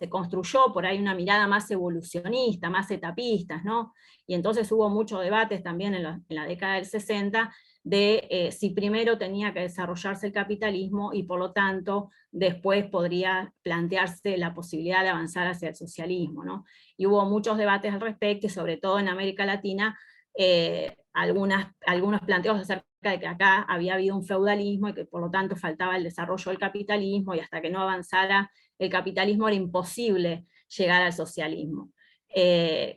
construyó por ahí una mirada más evolucionista, más etapista, ¿no? Y entonces hubo muchos debates también en la década del 60 de si primero tenía que desarrollarse el capitalismo y por lo tanto después podría plantearse la posibilidad de avanzar hacia el socialismo, ¿no? Y hubo muchos debates al respecto, y sobre todo en América Latina algunos planteos acerca de que acá había habido un feudalismo y que por lo tanto faltaba el desarrollo del capitalismo, y hasta que no avanzara el capitalismo era imposible llegar al socialismo.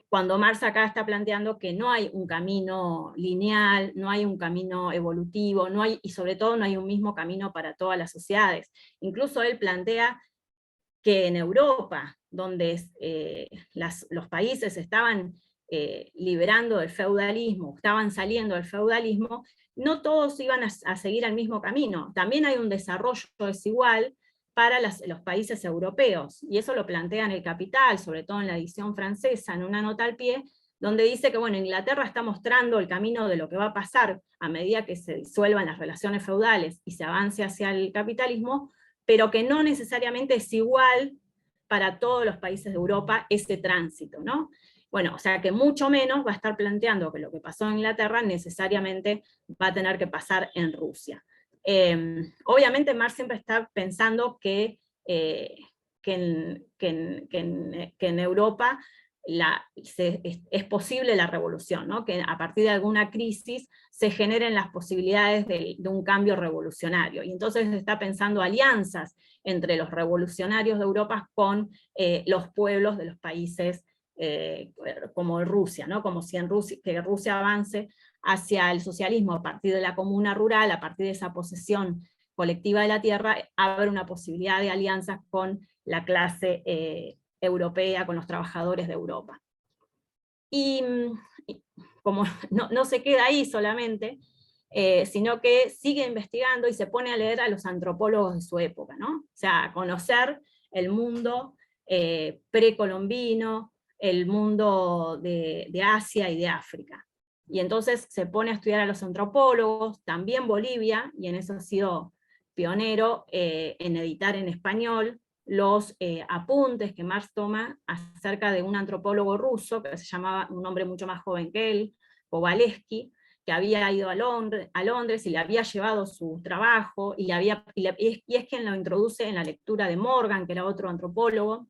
Cuando Marx acá está planteando que no hay un camino lineal, no hay un camino evolutivo, y sobre todo no hay un mismo camino para todas las sociedades. Incluso él plantea que en Europa, donde los países estaban liberando del feudalismo, estaban saliendo del feudalismo, no todos iban a seguir el mismo camino. También hay un desarrollo desigual para los países europeos, y eso lo plantea en El Capital, sobre todo en la edición francesa, en una nota al pie, donde dice que bueno, Inglaterra está mostrando el camino de lo que va a pasar a medida que se disuelvan las relaciones feudales y se avance hacia el capitalismo, pero que no necesariamente es igual para todos los países de Europa ese tránsito, ¿no? Bueno, o sea que mucho menos va a estar planteando que lo que pasó en Inglaterra necesariamente va a tener que pasar en Rusia. Obviamente Marx siempre está pensando que en Europa es posible la revolución, ¿no? Que a partir de alguna crisis se generen las posibilidades de un cambio revolucionario, y entonces está pensando alianzas entre los revolucionarios de Europa con los pueblos de los países como Rusia, ¿no? Como si que Rusia avance hacia el socialismo a partir de la comuna rural, a partir de esa posesión colectiva de la tierra, abre una posibilidad de alianzas con la clase europea, con los trabajadores de Europa. Y como no se queda ahí solamente, sino que sigue investigando y se pone a leer a los antropólogos de su época, ¿no? O sea, a conocer el mundo precolombino, el mundo de Asia y de África. Y entonces se pone a estudiar a los antropólogos, también Bolivia, y en eso ha sido pionero en editar en español los apuntes que Marx toma acerca de un antropólogo ruso, que se llamaba, un hombre mucho más joven que él, Kowalewski, que había ido a Londres y le había llevado su trabajo, y es quien lo introduce en la lectura de Morgan, que era otro antropólogo.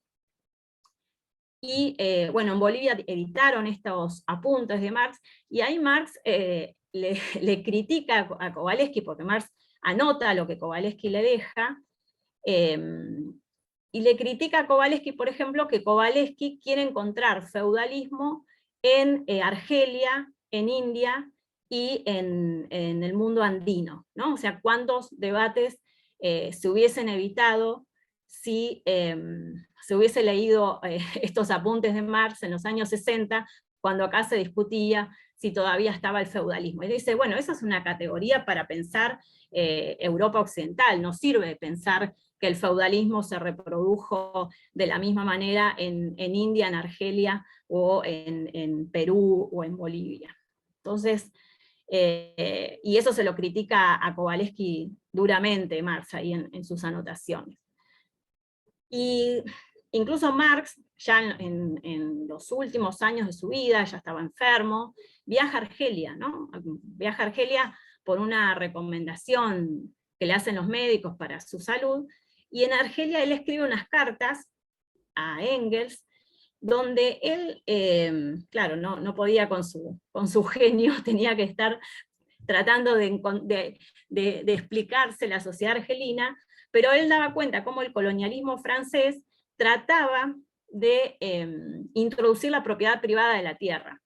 Y bueno, en Bolivia editaron estos apuntes de Marx, y ahí Marx le critica a Kowalewski, porque Marx anota lo que Kowalewski le deja, y le critica a Kowalewski, por ejemplo, que Kowalewski quiere encontrar feudalismo en Argelia, en India y en el mundo andino, ¿no? O sea, cuántos debates se hubiesen evitado si se hubiese leído estos apuntes de Marx en los años 60, cuando acá se discutía si todavía estaba el feudalismo. Y dice, bueno, esa es una categoría para pensar Europa occidental, no sirve pensar que el feudalismo se reprodujo de la misma manera en India, en Argelia, o en Perú, o en Bolivia. Entonces, y eso se lo critica a Kowalewski duramente, Marx, ahí en sus anotaciones. Y incluso Marx, ya en los últimos años de su vida, ya estaba enfermo, viaja a Argelia, ¿no? Viaja a Argelia por una recomendación que le hacen los médicos para su salud, y en Argelia él escribe unas cartas a Engels, donde él, claro, no podía con su genio, tenía que estar tratando de explicarse la sociedad argelina, pero él daba cuenta cómo el colonialismo francés trataba de introducir la propiedad privada de la tierra.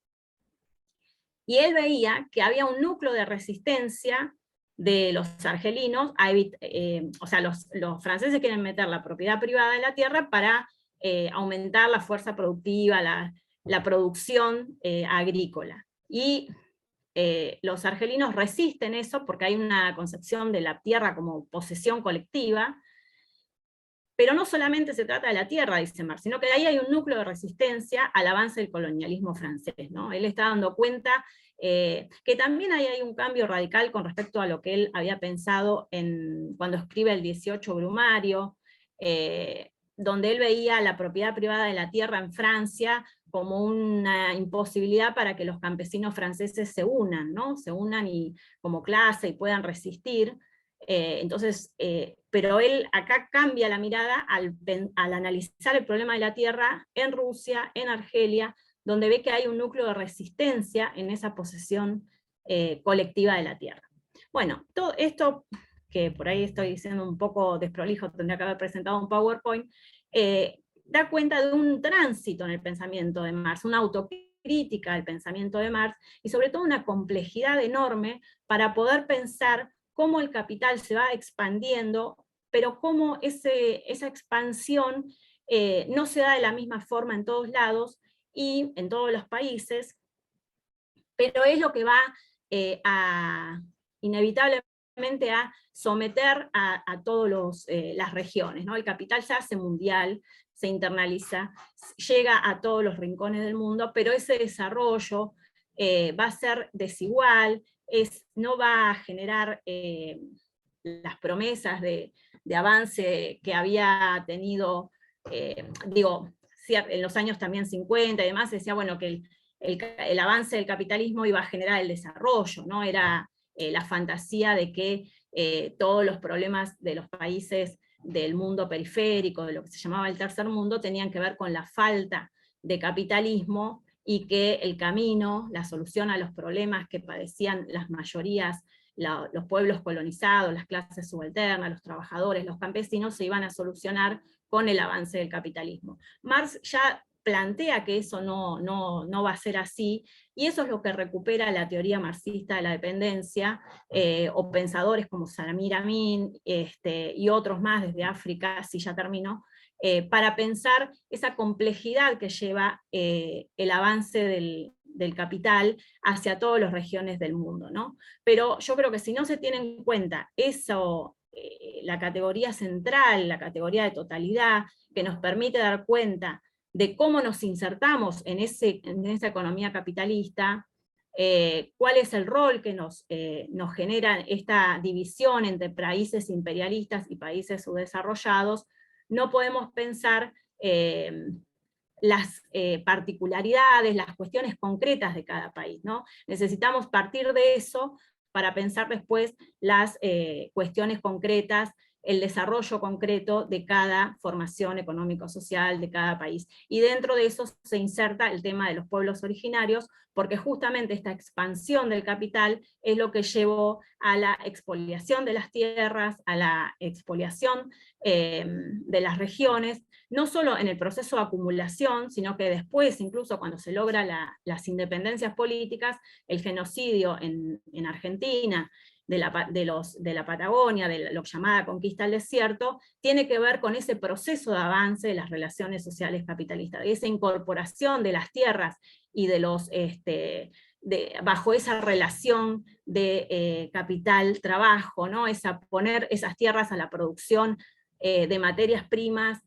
Y él veía que había un núcleo de resistencia de los argelinos, o sea, los franceses quieren meter la propiedad privada de la tierra para aumentar la fuerza productiva, la producción agrícola. Y los argelinos resisten eso porque hay una concepción de la tierra como posesión colectiva, pero no solamente se trata de la tierra, dice Marx, sino que de ahí hay un núcleo de resistencia al avance del colonialismo francés, ¿no? Él está dando cuenta que también ahí hay un cambio radical con respecto a lo que él había pensado cuando escribe el 18 Brumario, donde él veía la propiedad privada de la tierra en Francia como una imposibilidad para que los campesinos franceses se unan, ¿no? Se unan como clase y puedan resistir. Entonces, pero él acá cambia la mirada al analizar el problema de la tierra en Rusia, en Argelia, donde ve que hay un núcleo de resistencia en esa posesión colectiva de la tierra. Bueno, todo esto, que por ahí estoy diciendo un poco desprolijo, tendría que haber presentado un PowerPoint, da cuenta de un tránsito en el pensamiento de Marx, una autocrítica del pensamiento de Marx, y sobre todo una complejidad enorme para poder pensar cómo el capital se va expandiendo, pero cómo esa expansión no se da de la misma forma en todos lados y en todos los países, pero es lo que va inevitablemente a someter a todas las regiones, ¿no? El capital se hace mundial, se internaliza, llega a todos los rincones del mundo, pero ese desarrollo va a ser desigual, no va a generar las promesas de avance que había tenido, en los años también 50 y demás, se decía, bueno, que el avance del capitalismo iba a generar el desarrollo, ¿no? Era la fantasía de que todos los problemas de los países del mundo periférico, de lo que se llamaba el tercer mundo, tenían que ver con la falta de capitalismo, y que el camino, la solución a los problemas que padecían las mayorías, los pueblos colonizados, las clases subalternas, los trabajadores, los campesinos, se iban a solucionar con el avance del capitalismo. Marx ya plantea que eso no va a ser así, y eso es lo que recupera la teoría marxista de la dependencia, o pensadores como Samir Amin, y otros más desde África, si ya terminó, para pensar esa complejidad que lleva el avance del capital hacia todas las regiones del mundo, ¿no? Pero yo creo que si no se tiene en cuenta eso, la categoría central, la categoría de totalidad, que nos permite dar cuenta de cómo nos insertamos en esa economía capitalista, cuál es el rol que nos genera esta división entre países imperialistas y países subdesarrollados, no podemos pensar las particularidades, las cuestiones concretas de cada país, ¿no? Necesitamos partir de eso para pensar después las cuestiones concretas, el desarrollo concreto de cada formación económico-social de cada país. Y dentro de eso se inserta el tema de los pueblos originarios, porque justamente esta expansión del capital es lo que llevó a la expoliación de las tierras, a la expoliación de las regiones, no solo en el proceso de acumulación, sino que después, incluso cuando se logra las independencias políticas, el genocidio en Argentina, de la Patagonia, de lo llamada conquista del desierto, tiene que ver con ese proceso de avance de las relaciones sociales capitalistas, de esa incorporación de las tierras y de los, bajo esa relación de capital-trabajo, ¿no? Poner esas tierras a la producción de materias primas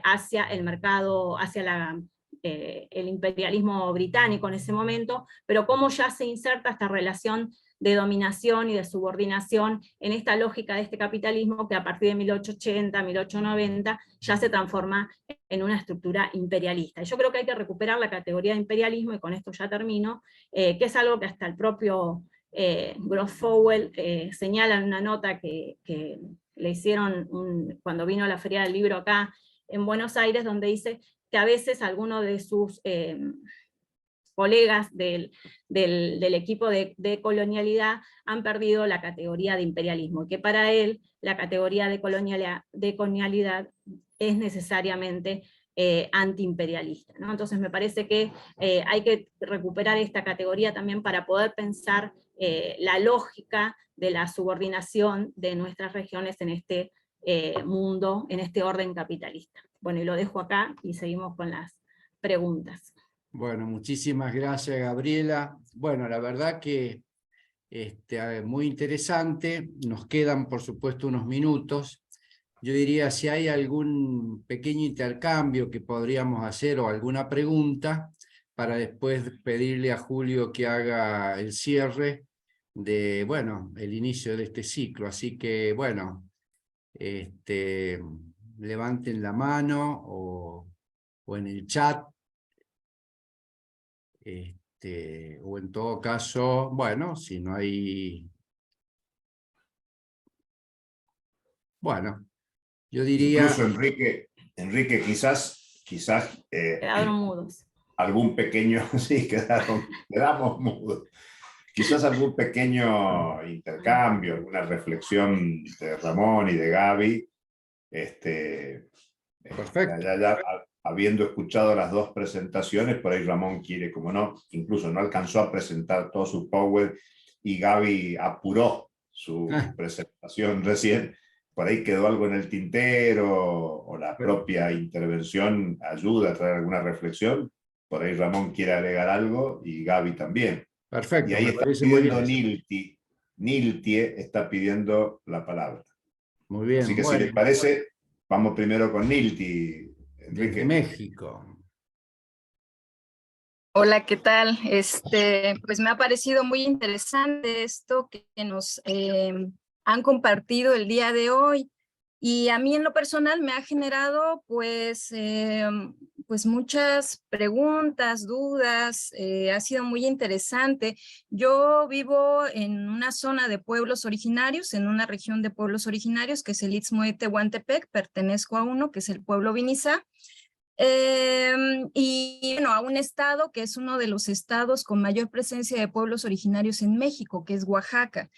hacia el mercado, hacia el imperialismo británico en ese momento, pero cómo ya se inserta esta relación de dominación y de subordinación en esta lógica de este capitalismo que a partir de 1880, 1890 ya se transforma en una estructura imperialista. Y yo creo que hay que recuperar la categoría de imperialismo, y con esto ya termino, que es algo que hasta el propio Gross-Fowell señala en una nota que le hicieron cuando vino a la Feria del Libro acá en Buenos Aires, donde dice que a veces algunos de sus colegas del equipo de colonialidad han perdido la categoría de imperialismo, y que para él la categoría de colonialidad es necesariamente antiimperialista, ¿no? Entonces me parece que hay que recuperar esta categoría también para poder pensar la lógica de la subordinación de nuestras regiones en este mundo, en este orden capitalista. Bueno, y lo dejo acá y seguimos con las preguntas. Bueno, muchísimas gracias, Gabriela. Bueno, la verdad que muy interesante. Nos quedan, por supuesto, unos minutos. Yo diría, si hay algún pequeño intercambio que podríamos hacer o alguna pregunta, para después pedirle a Julio que haga el cierre de, bueno, el inicio de este ciclo. Así que, bueno, levanten la mano o en el chat. O en todo caso, bueno, si no hay... Bueno, yo diría... Incluso, Enrique, quizás Quedaron mudos. algún pequeño, sí, quedamos mudos. quizás algún pequeño intercambio, alguna reflexión de Ramón y de Gaby. Perfecto. Habiendo escuchado las dos presentaciones, por ahí Ramón quiere, como no, incluso no alcanzó a presentar todo su PowerPoint y Gaby apuró su presentación recién. Por ahí quedó algo en el tintero o la propia intervención ayuda a traer alguna reflexión. Por ahí Ramón quiere agregar algo y Gaby también. Perfecto, Y ahí me está parece muy pidiendo bien. Niltie está pidiendo la palabra. Muy bien, Así que bueno. si les parece, vamos primero con Nilti, Enrique. Desde México. Hola, ¿qué tal? Pues me ha parecido muy interesante esto que nos han compartido el día de hoy. Y a mí en lo personal me ha generado pues muchas preguntas, dudas, ha sido muy interesante. Yo vivo en una zona de pueblos originarios, en una región de pueblos originarios que es el Istmo de Tehuantepec, pertenezco a uno que es el pueblo Vinizá. Y bueno, a un estado que es uno de los estados con mayor presencia de pueblos originarios en México, que es Oaxaca.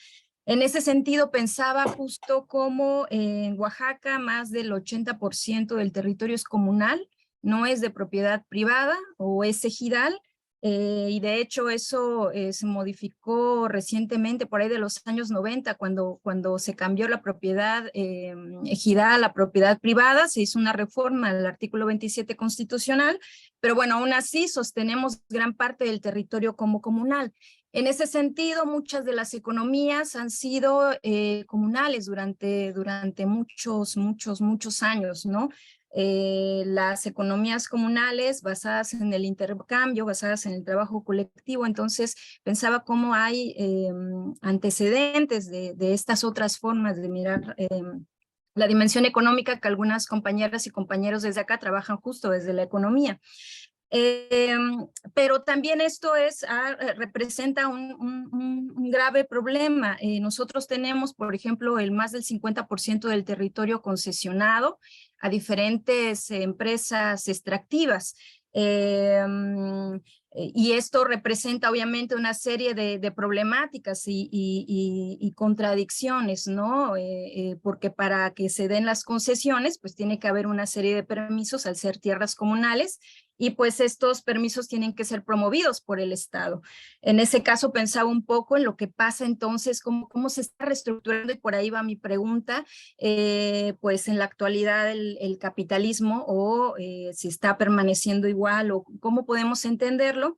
En ese sentido, pensaba justo como en Oaxaca más del 80% del territorio es comunal, no es de propiedad privada o es ejidal, y de hecho eso se modificó recientemente por ahí de los años 90, cuando se cambió la propiedad ejidal a la propiedad privada, se hizo una reforma al artículo 27 constitucional, pero bueno, aún así sostenemos gran parte del territorio como comunal. En ese sentido, muchas de las economías han sido comunales durante muchos años, ¿no? Las economías comunales basadas en el intercambio, basadas en el trabajo colectivo. Entonces pensaba cómo hay antecedentes de estas otras formas de mirar la dimensión económica, que algunas compañeras y compañeros desde acá trabajan justo desde la economía. Pero también esto representa un grave problema. Nosotros tenemos, por ejemplo, más del 50% del territorio concesionado a diferentes empresas extractivas. Y esto representa obviamente una serie de problemáticas y contradicciones, ¿no? Porque para que se den las concesiones, pues tiene que haber una serie de permisos al ser tierras comunales, y pues estos permisos tienen que ser promovidos por el Estado. En ese caso pensaba un poco en lo que pasa entonces, cómo se está reestructurando, y por ahí va mi pregunta, pues en la actualidad el capitalismo, o si está permaneciendo igual, o cómo podemos entenderlo.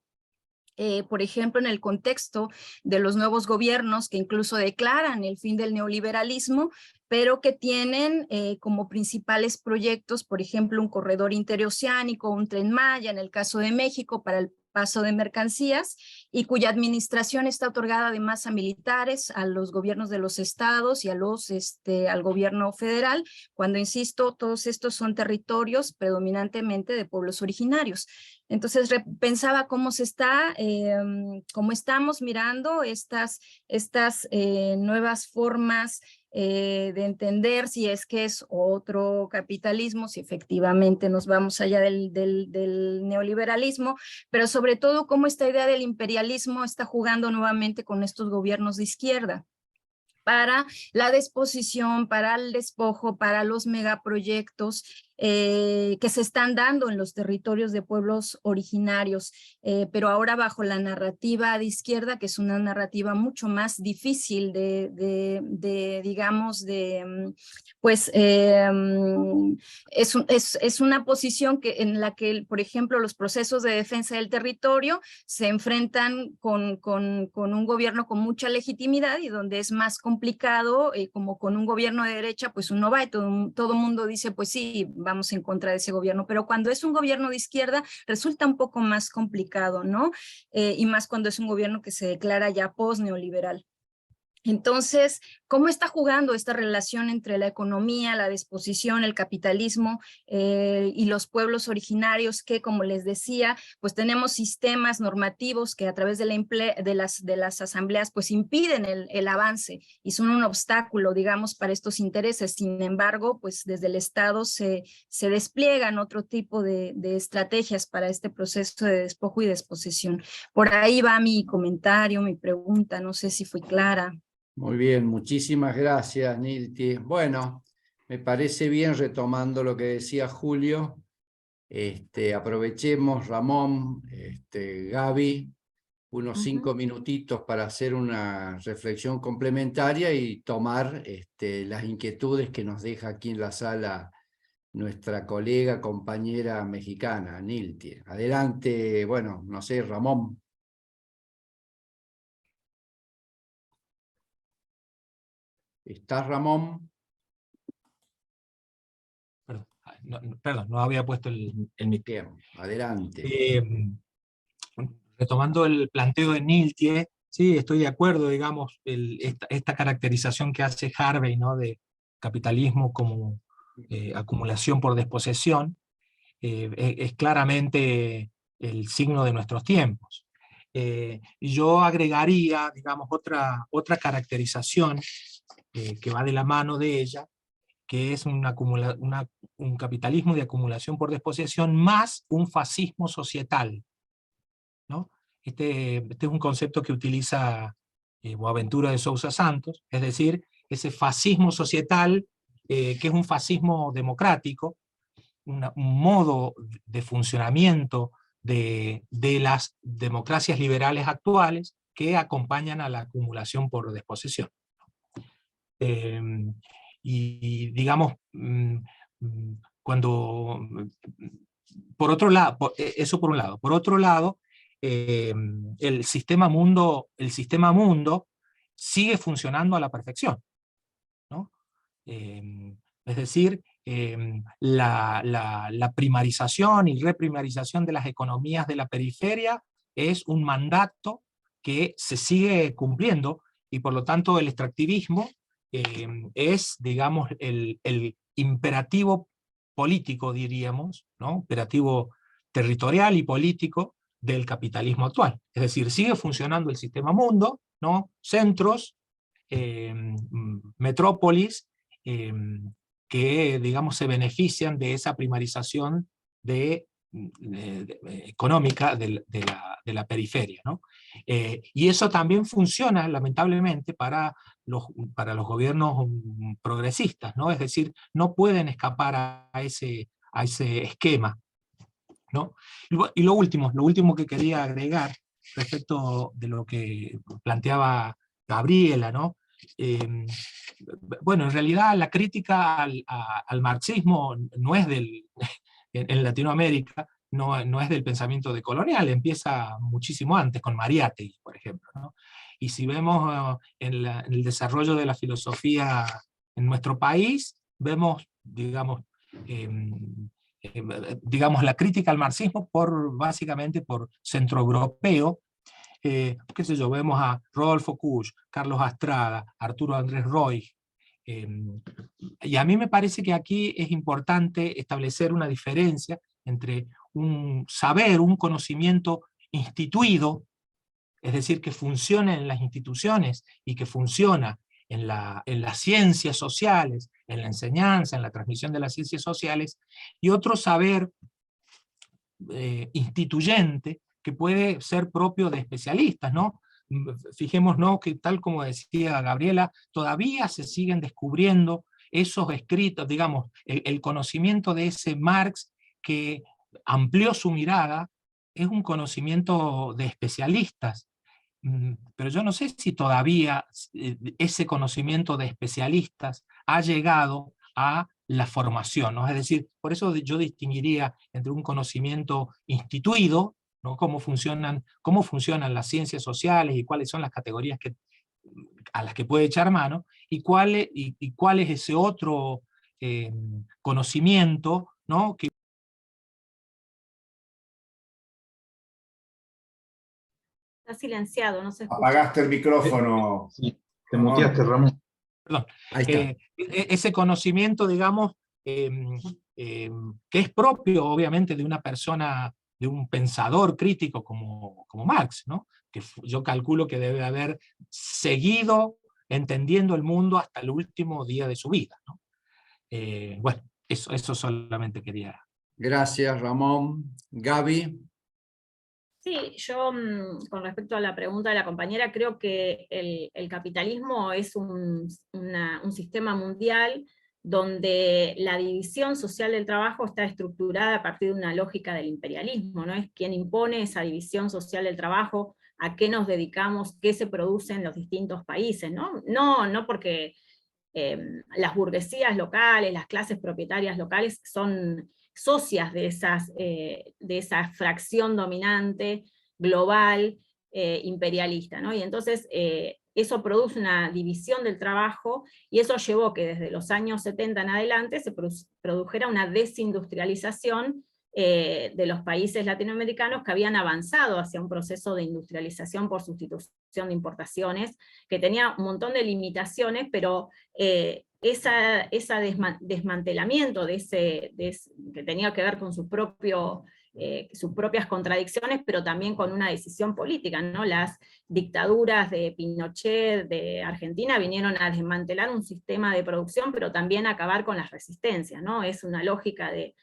Por ejemplo, en el contexto de los nuevos gobiernos que incluso declaran el fin del neoliberalismo, pero que tienen como principales proyectos, por ejemplo, un corredor interoceánico, un Tren Maya, en el caso de México, para el paso de mercancías, y cuya administración está otorgada además a militares, a los gobiernos de los estados y al gobierno federal, cuando, insisto, todos estos son territorios predominantemente de pueblos originarios. Entonces pensaba cómo cómo estamos mirando estas nuevas formas de entender si es que es otro capitalismo, si efectivamente nos vamos allá del neoliberalismo, pero sobre todo cómo esta idea del imperialismo está jugando nuevamente con estos gobiernos de izquierda para la disposición, para el despojo, para los megaproyectos que se están dando en los territorios de pueblos originarios, pero ahora bajo la narrativa de izquierda, que es una narrativa mucho más difícil pues es una posición en la que, por ejemplo, los procesos de defensa del territorio se enfrentan con un gobierno con mucha legitimidad, y donde es más complicado, como con un gobierno de derecha, pues uno va y todo mundo dice, pues sí, vamos en contra de ese gobierno, pero cuando es un gobierno de izquierda resulta un poco más complicado, ¿no? Y más cuando es un gobierno que se declara ya post-neoliberal. Entonces, ¿Cómo está jugando esta relación entre la economía, la desposesión, el capitalismo y los pueblos originarios que, como les decía, pues tenemos sistemas normativos que a través de las asambleas pues impiden el avance y son un obstáculo, digamos, para estos intereses? Sin embargo, pues desde el Estado se despliegan otro tipo de estrategias para este proceso de despojo y desposesión. Por ahí va mi comentario, mi pregunta, no sé si fui clara. Muy bien, muchísimas gracias, Nilti. Bueno, me parece bien, retomando lo que decía Julio, aprovechemos, Ramón, Gaby, unos 5 minutitos para hacer una reflexión complementaria y tomar las inquietudes que nos deja aquí en la sala nuestra colega, compañera mexicana, Nilti. Adelante, bueno, no sé, Ramón. ¿Estás, Ramón? Perdón, no había puesto el micrófono. Bien, adelante. Retomando el planteo de Niltie, sí, estoy de acuerdo, digamos, esta caracterización que hace Harvey, ¿no?, de capitalismo como acumulación por desposesión, es claramente el signo de nuestros tiempos. Y yo agregaría, digamos, otra caracterización que va de la mano de ella, que es un capitalismo de acumulación por desposesión más un fascismo societal, ¿no? Este es un concepto que utiliza Boaventura de Sousa Santos, es decir, ese fascismo societal, que es un fascismo democrático, un modo de funcionamiento de las democracias liberales actuales que acompañan a la acumulación por desposesión. Y digamos, cuando, por otro lado, eso por un lado. Por otro lado, el sistema mundo sigue funcionando a la perfección, ¿no? Es decir, la primarización y reprimarización de las economías de la periferia es un mandato que se sigue cumpliendo, y por lo tanto el extractivismo es, digamos, el imperativo político, diríamos, ¿no?, imperativo territorial y político del capitalismo actual. Es decir, sigue funcionando el sistema mundo, ¿no?, centros, metrópolis, que, digamos, se benefician de esa primarización económica de la periferia, ¿no? Y eso también funciona, lamentablemente, para los gobiernos progresistas, ¿no? Es decir, no pueden escapar a ese esquema, ¿no? Y lo último que quería agregar respecto de lo que planteaba Gabriela, ¿no? Bueno, en realidad la crítica al marxismo no es en Latinoamérica, no es del pensamiento decolonial, empieza muchísimo antes, con Mariátegui, por ejemplo, ¿no? Y si vemos en el desarrollo de la filosofía en nuestro país, vemos, digamos, la crítica al marxismo básicamente por centroeuropeo. Qué sé yo, vemos a Rodolfo Kusch, Carlos Astrada, Arturo Andrés Roig, y a mí me parece que aquí es importante establecer una diferencia entre un saber, un conocimiento instituido, es decir, que funciona en las instituciones y que funciona en las ciencias sociales, en la enseñanza, en la transmisión de las ciencias sociales, y otro saber instituyente que puede ser propio de especialistas, ¿no? Fijémonos que, tal como decía Gabriela, todavía se siguen descubriendo esos escritos, digamos, el conocimiento de ese Marx que amplió su mirada, es un conocimiento de especialistas, pero yo no sé si todavía ese conocimiento de especialistas ha llegado a la formación, ¿no? Es decir, por eso yo distinguiría entre un conocimiento instituido, ¿no?, cómo funcionan las ciencias sociales y cuáles son las categorías a las que puede echar mano, y cuál es ese otro conocimiento, ¿no?, que... Está silenciado, no se escucha. Apagaste el micrófono. Sí, te muteaste, Ramón. Perdón, Ahí está. ese conocimiento, digamos, que es propio, obviamente, de una persona, de un pensador crítico como Marx, ¿no? Que yo calculo que debe haber seguido entendiendo el mundo hasta el último día de su vida, ¿no? Bueno, eso solamente quería. Gracias, Ramón. Gaby. Sí, yo con respecto a la pregunta de la compañera, creo que el capitalismo es un sistema mundial donde la división social del trabajo está estructurada a partir de una lógica del imperialismo, ¿no? Es quien impone esa división social del trabajo, a qué nos dedicamos, qué se produce en los distintos países, ¿no? No porque las burguesías locales, las clases propietarias locales son socias de esa fracción dominante, global, imperialista, ¿no? Y entonces eso produce una división del trabajo, y eso llevó que desde los años 70 en adelante se produjera una desindustrialización de los países latinoamericanos que habían avanzado hacia un proceso de industrialización por sustitución de importaciones, que tenía un montón de limitaciones, pero ese desmantelamiento que tenía que ver con sus propias contradicciones, pero también con una decisión política, ¿no? Las dictaduras de Pinochet, de Argentina, vinieron a desmantelar un sistema de producción, pero también a acabar con las resistencias, ¿no? Es una lógica de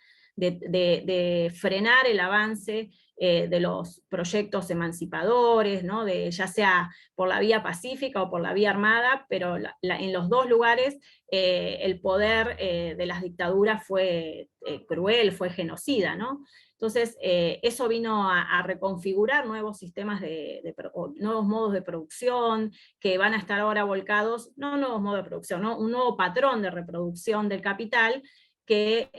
frenar el avance de los proyectos emancipadores, ¿no? Ya sea por la vía pacífica o por la vía armada, pero en los dos lugares el poder de las dictaduras fue cruel, fue genocida, ¿no? Entonces, eso vino a reconfigurar nuevos sistemas nuevos modos de producción, que van a estar ahora volcados, no nuevos modos de producción, ¿no? Un nuevo patrón de reproducción del capital, que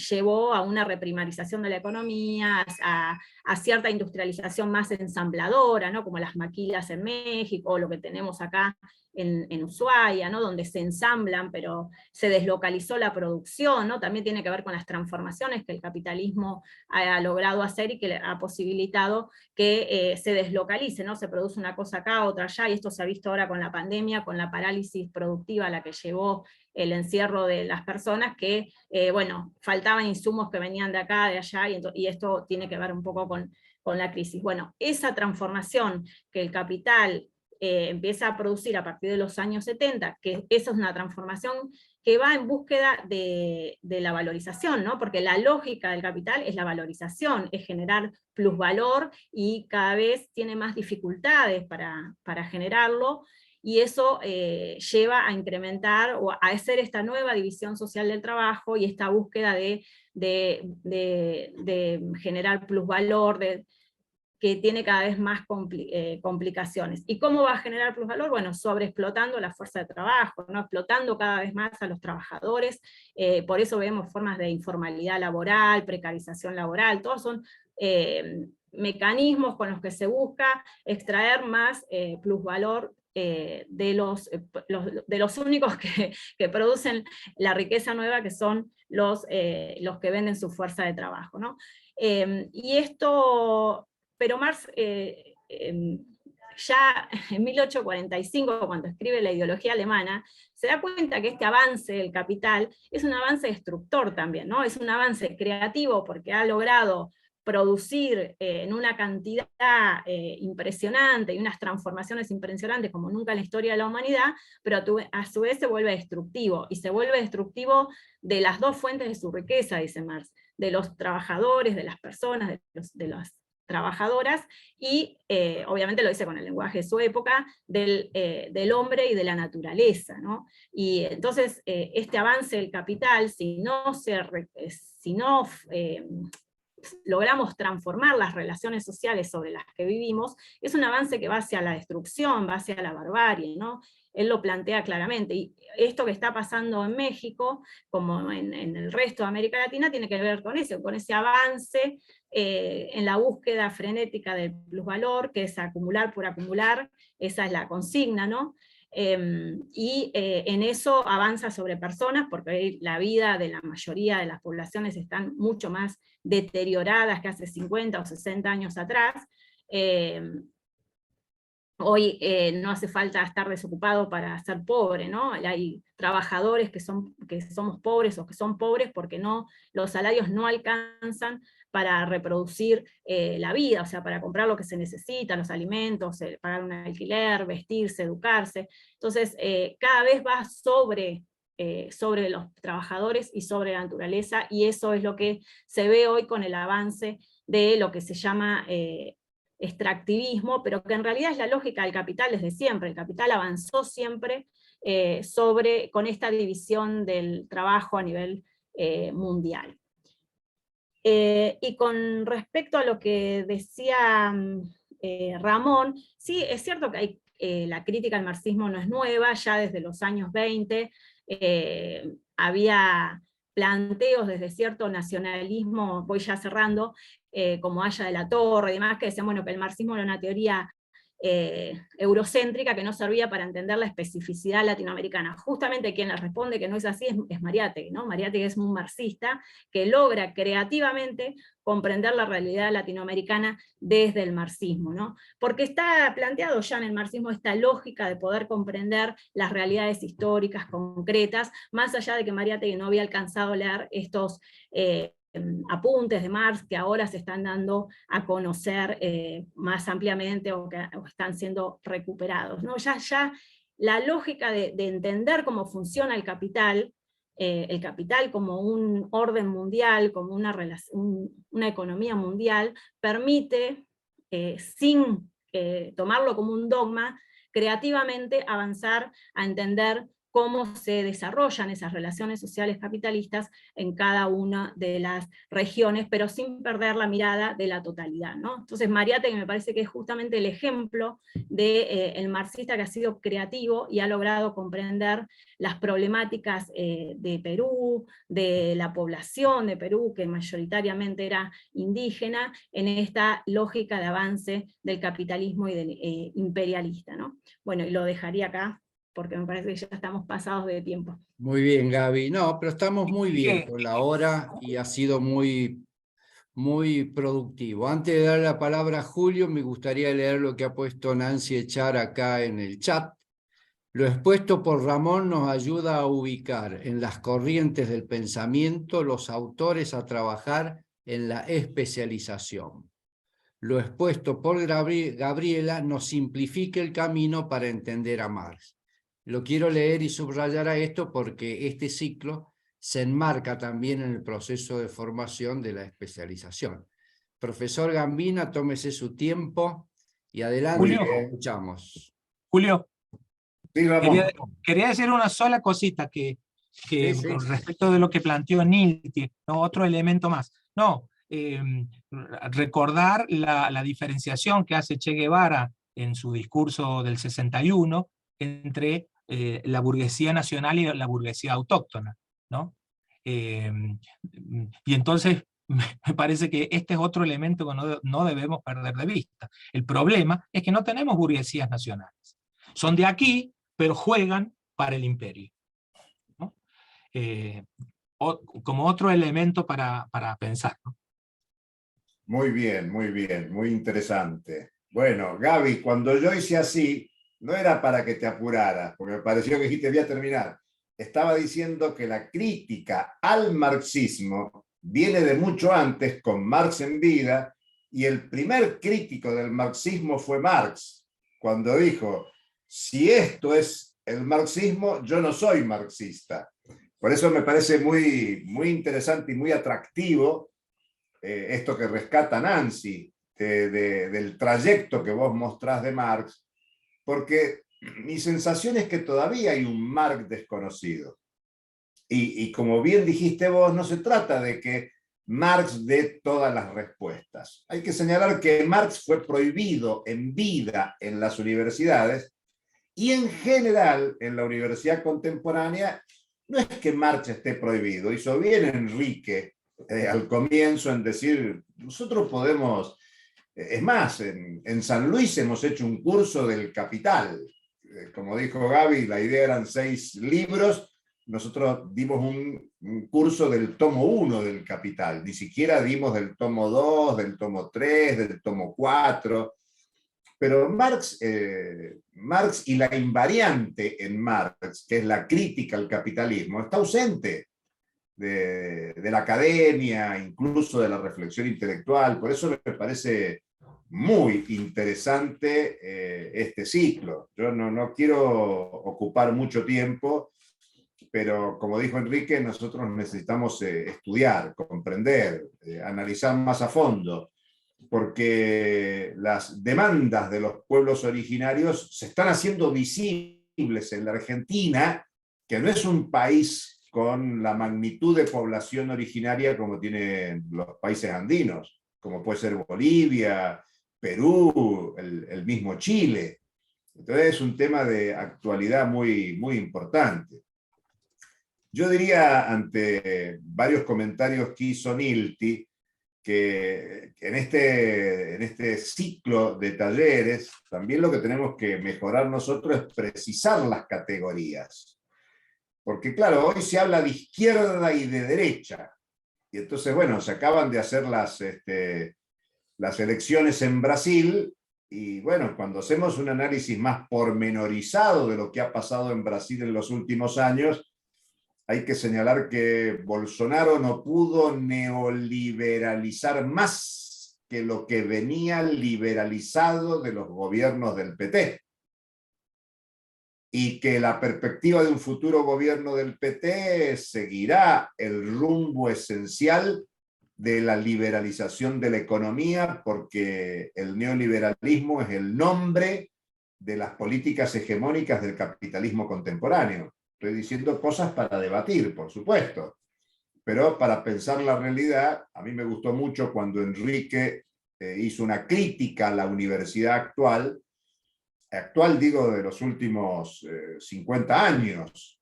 llevó a una reprimarización de la economía, a cierta industrialización más ensambladora, ¿no? Como las maquilas en México, o lo que tenemos acá en Ushuaia, ¿no? Donde se ensamblan, pero se deslocalizó la producción, ¿no? También tiene que ver con las transformaciones que el capitalismo ha logrado hacer y que le ha posibilitado que se deslocalice, ¿no? Se produce una cosa acá, otra allá, y esto se ha visto ahora con la pandemia, con la parálisis productiva a la que llevó el encierro de las personas, que, bueno, faltaban insumos que venían de acá, de allá, y esto tiene que ver un poco con la crisis. Bueno, esa transformación que el capital empieza a producir a partir de los años 70, que esa es una transformación que va en búsqueda de la valorización, ¿no? Porque la lógica del capital es la valorización, es generar plusvalor, y cada vez tiene más dificultades para generarlo, y eso lleva a incrementar o a hacer esta nueva división social del trabajo, y esta búsqueda de generar plusvalor, que tiene cada vez más complicaciones. ¿Y cómo va a generar plusvalor? Bueno, sobreexplotando la fuerza de trabajo, ¿no? Explotando cada vez más a los trabajadores, por eso vemos formas de informalidad laboral, precarización laboral, todos son mecanismos con los que se busca extraer más plusvalor de los únicos que producen la riqueza nueva, que son los que venden su fuerza de trabajo, ¿no? Y esto... Pero Marx ya en 1845, cuando escribe La ideología alemana, se da cuenta que este avance del capital es un avance destructor también, ¿no? Es un avance creativo porque ha logrado producir en una cantidad impresionante y unas transformaciones impresionantes como nunca en la historia de la humanidad, pero a su vez se vuelve destructivo, y se vuelve destructivo de las dos fuentes de su riqueza, dice Marx, de los trabajadores, de las personas, de las trabajadoras, y obviamente lo dice con el lenguaje de su época, del hombre y de la naturaleza, ¿no? Y entonces este avance del capital, si no logramos transformar las relaciones sociales sobre las que vivimos, es un avance que va hacia la destrucción, va hacia la barbarie, ¿no? Él lo plantea claramente, y esto que está pasando en México, como en el resto de América Latina, tiene que ver con eso, con ese avance en la búsqueda frenética del plusvalor, que es acumular por acumular, esa es la consigna, ¿no? Y en eso avanza sobre personas, porque hoy la vida de la mayoría de las poblaciones están mucho más deterioradas que hace 50 o 60 años atrás, Hoy no hace falta estar desocupado para ser pobre, ¿no? Hay trabajadores que somos pobres o que son pobres porque los salarios no alcanzan para reproducir la vida, o sea, para comprar lo que se necesita, los alimentos, pagar un alquiler, vestirse, educarse. Entonces, cada vez va sobre los trabajadores y sobre la naturaleza, y eso es lo que se ve hoy con el avance de lo que se llama extractivismo, pero que en realidad es la lógica del capital desde siempre. El capital avanzó siempre con esta división del trabajo a nivel mundial. Y con respecto a lo que decía Ramón, sí, es cierto que la crítica al marxismo no es nueva, ya desde los años 20 había planteos desde cierto nacionalismo, voy ya cerrando, como Haya de la Torre y demás, que decían bueno, que el marxismo era una teoría eurocéntrica que no servía para entender la especificidad latinoamericana. Justamente quien les responde que no es así es Mariátegui, ¿no? Mariátegui es un marxista que logra creativamente comprender la realidad latinoamericana desde el marxismo, ¿no? Porque está planteado ya en el marxismo esta lógica de poder comprender las realidades históricas concretas, más allá de que Mariátegui no había alcanzado a leer estos apuntes de Marx que ahora se están dando a conocer más ampliamente o están siendo recuperados, ¿no? Ya la lógica de entender cómo funciona el capital como un orden mundial, como una economía mundial, permite, sin tomarlo como un dogma, creativamente avanzar a entender cómo se desarrollan esas relaciones sociales capitalistas en cada una de las regiones, pero sin perder la mirada de la totalidad, ¿no? Entonces Mariátegui me parece que es justamente el ejemplo del marxista que ha sido creativo y ha logrado comprender las problemáticas de Perú, de la población de Perú, que mayoritariamente era indígena, en esta lógica de avance del capitalismo y del imperialista, ¿no? Bueno, y lo dejaría acá, porque me parece que ya estamos pasados de tiempo. Muy bien, Gaby. No, pero estamos muy bien con la hora y ha sido muy productivo. Antes de dar la palabra a Julio, me gustaría leer lo que ha puesto Nancy Echar acá en el chat. Lo expuesto por Ramón nos ayuda a ubicar en las corrientes del pensamiento los autores a trabajar en la especialización. Lo expuesto por Gabriela nos simplifica el camino para entender a Marx. Lo quiero leer y subrayar a esto porque este ciclo se enmarca también en el proceso de formación de la especialización. Profesor Gambina, tómese su tiempo y adelante, Julio. escuchamos. Julio, Sí, Ramón. quería decir una sola cosita Sí. con respecto de lo que planteó Nilti, ¿no? Otro elemento más. No, recordar la diferenciación que hace Che Guevara en su discurso del 61 entre la burguesía nacional y la burguesía autóctona, ¿no? Y entonces me parece que este es otro elemento que no debemos perder de vista. El problema es que no tenemos burguesías nacionales. Son de aquí, pero juegan para el imperio, ¿no? Como otro elemento para pensar, ¿no? Muy bien, muy interesante. Bueno, Gaby, cuando yo hice así, no era para que te apuraras, porque me pareció que dijiste voy a terminar. Estaba diciendo que la crítica al marxismo viene de mucho antes, con Marx en vida, y el primer crítico del marxismo fue Marx, cuando dijo, si esto es el marxismo, yo no soy marxista. Por eso me parece muy interesante y muy atractivo esto que rescata Nancy del trayecto que vos mostrás de Marx, porque mi sensación es que todavía hay un Marx desconocido. Y como bien dijiste vos, no se trata de que Marx dé todas las respuestas. Hay que señalar que Marx fue prohibido en vida en las universidades y en general en la universidad contemporánea no es que Marx esté prohibido. Hizo bien Enrique al comienzo en decir, nosotros podemos, es más, en San Luis hemos hecho un curso del Capital. Como dijo Gaby, la idea eran 6 libros, nosotros dimos un curso del tomo 1 del Capital, ni siquiera dimos del tomo 2, del tomo 3, del tomo 4, Pero Marx y la invariante en Marx, que es la crítica al capitalismo, está ausente de la academia, incluso de la reflexión intelectual. Por eso me parece muy interesante este ciclo. Yo no quiero ocupar mucho tiempo, pero como dijo Enrique, nosotros necesitamos estudiar, comprender, analizar más a fondo, porque las demandas de los pueblos originarios se están haciendo visibles en la Argentina, que no es un país con la magnitud de población originaria como tienen los países andinos, como puede ser Bolivia, Perú, el mismo Chile. Entonces es un tema de actualidad muy importante. Yo diría, ante varios comentarios que hizo Nilti, que en este ciclo de talleres también lo que tenemos que mejorar nosotros es precisar las categorías. Porque claro, hoy se habla de izquierda y de derecha. Y entonces, bueno, se acaban de hacer las elecciones en Brasil, y bueno, cuando hacemos un análisis más pormenorizado de lo que ha pasado en Brasil en los últimos años, hay que señalar que Bolsonaro no pudo neoliberalizar más que lo que venía liberalizado de los gobiernos del PT. Y que la perspectiva de un futuro gobierno del PT seguirá el rumbo esencial de la liberalización de la economía, porque el neoliberalismo es el nombre de las políticas hegemónicas del capitalismo contemporáneo. Estoy diciendo cosas para debatir, por supuesto, pero para pensar la realidad. A mí me gustó mucho cuando Enrique hizo una crítica a la universidad actual digo, de los últimos 50 años,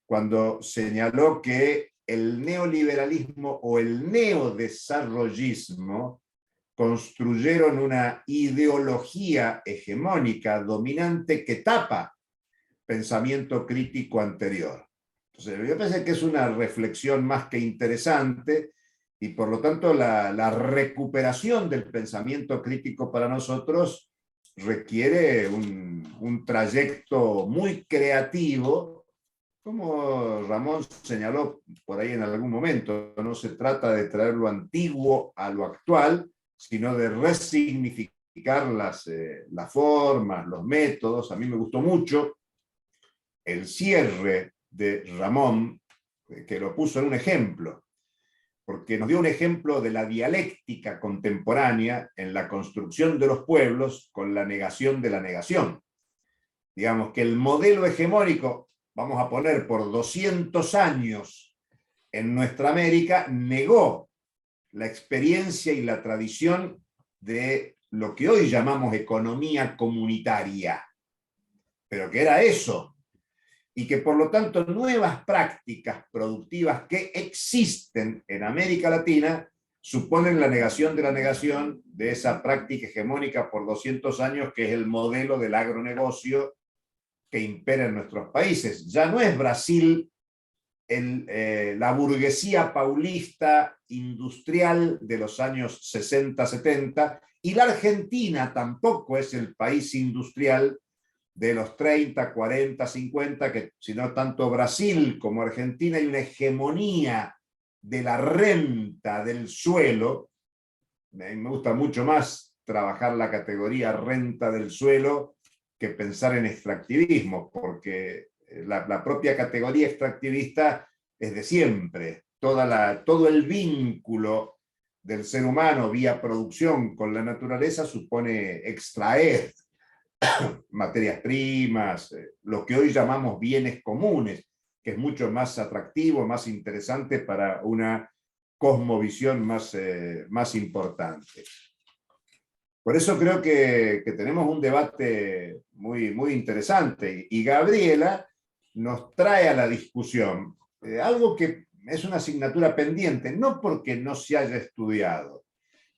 cuando señaló que el neoliberalismo o el neodesarrollismo construyeron una ideología hegemónica dominante que tapa pensamiento crítico anterior. Entonces, yo pensé que es una reflexión más que interesante, y por lo tanto la recuperación del pensamiento crítico para nosotros requiere un trayecto muy creativo, como Ramón señaló por ahí en algún momento. No se trata de traer lo antiguo a lo actual, sino de resignificar las formas, los métodos. A mí me gustó mucho el cierre de Ramón, que lo puso en un ejemplo, porque nos dio un ejemplo de la dialéctica contemporánea en la construcción de los pueblos con la negación de la negación. Digamos que el modelo hegemónico, vamos a poner por 200 años en nuestra América, negó la experiencia y la tradición de lo que hoy llamamos economía comunitaria, pero que era eso, y que por lo tanto nuevas prácticas productivas que existen en América Latina suponen la negación de la negación de esa práctica hegemónica por 200 años, que es el modelo del agronegocio que impera en nuestros países. Ya no es Brasil la burguesía paulista industrial de los años 60-70, y la Argentina tampoco es el país industrial de los 30, 40, 50, que sino tanto Brasil como Argentina hay una hegemonía de la renta del suelo. Me gusta mucho más trabajar la categoría renta del suelo que pensar en extractivismo, porque la propia categoría extractivista es de siempre. Todo el vínculo del ser humano vía producción con la naturaleza supone extraer materias primas, lo que hoy llamamos bienes comunes, que es mucho más atractivo, más interesante para una cosmovisión más importante. Por eso creo que tenemos un debate muy interesante, y Gabriela nos trae a la discusión algo que es una asignatura pendiente, no porque no se haya estudiado,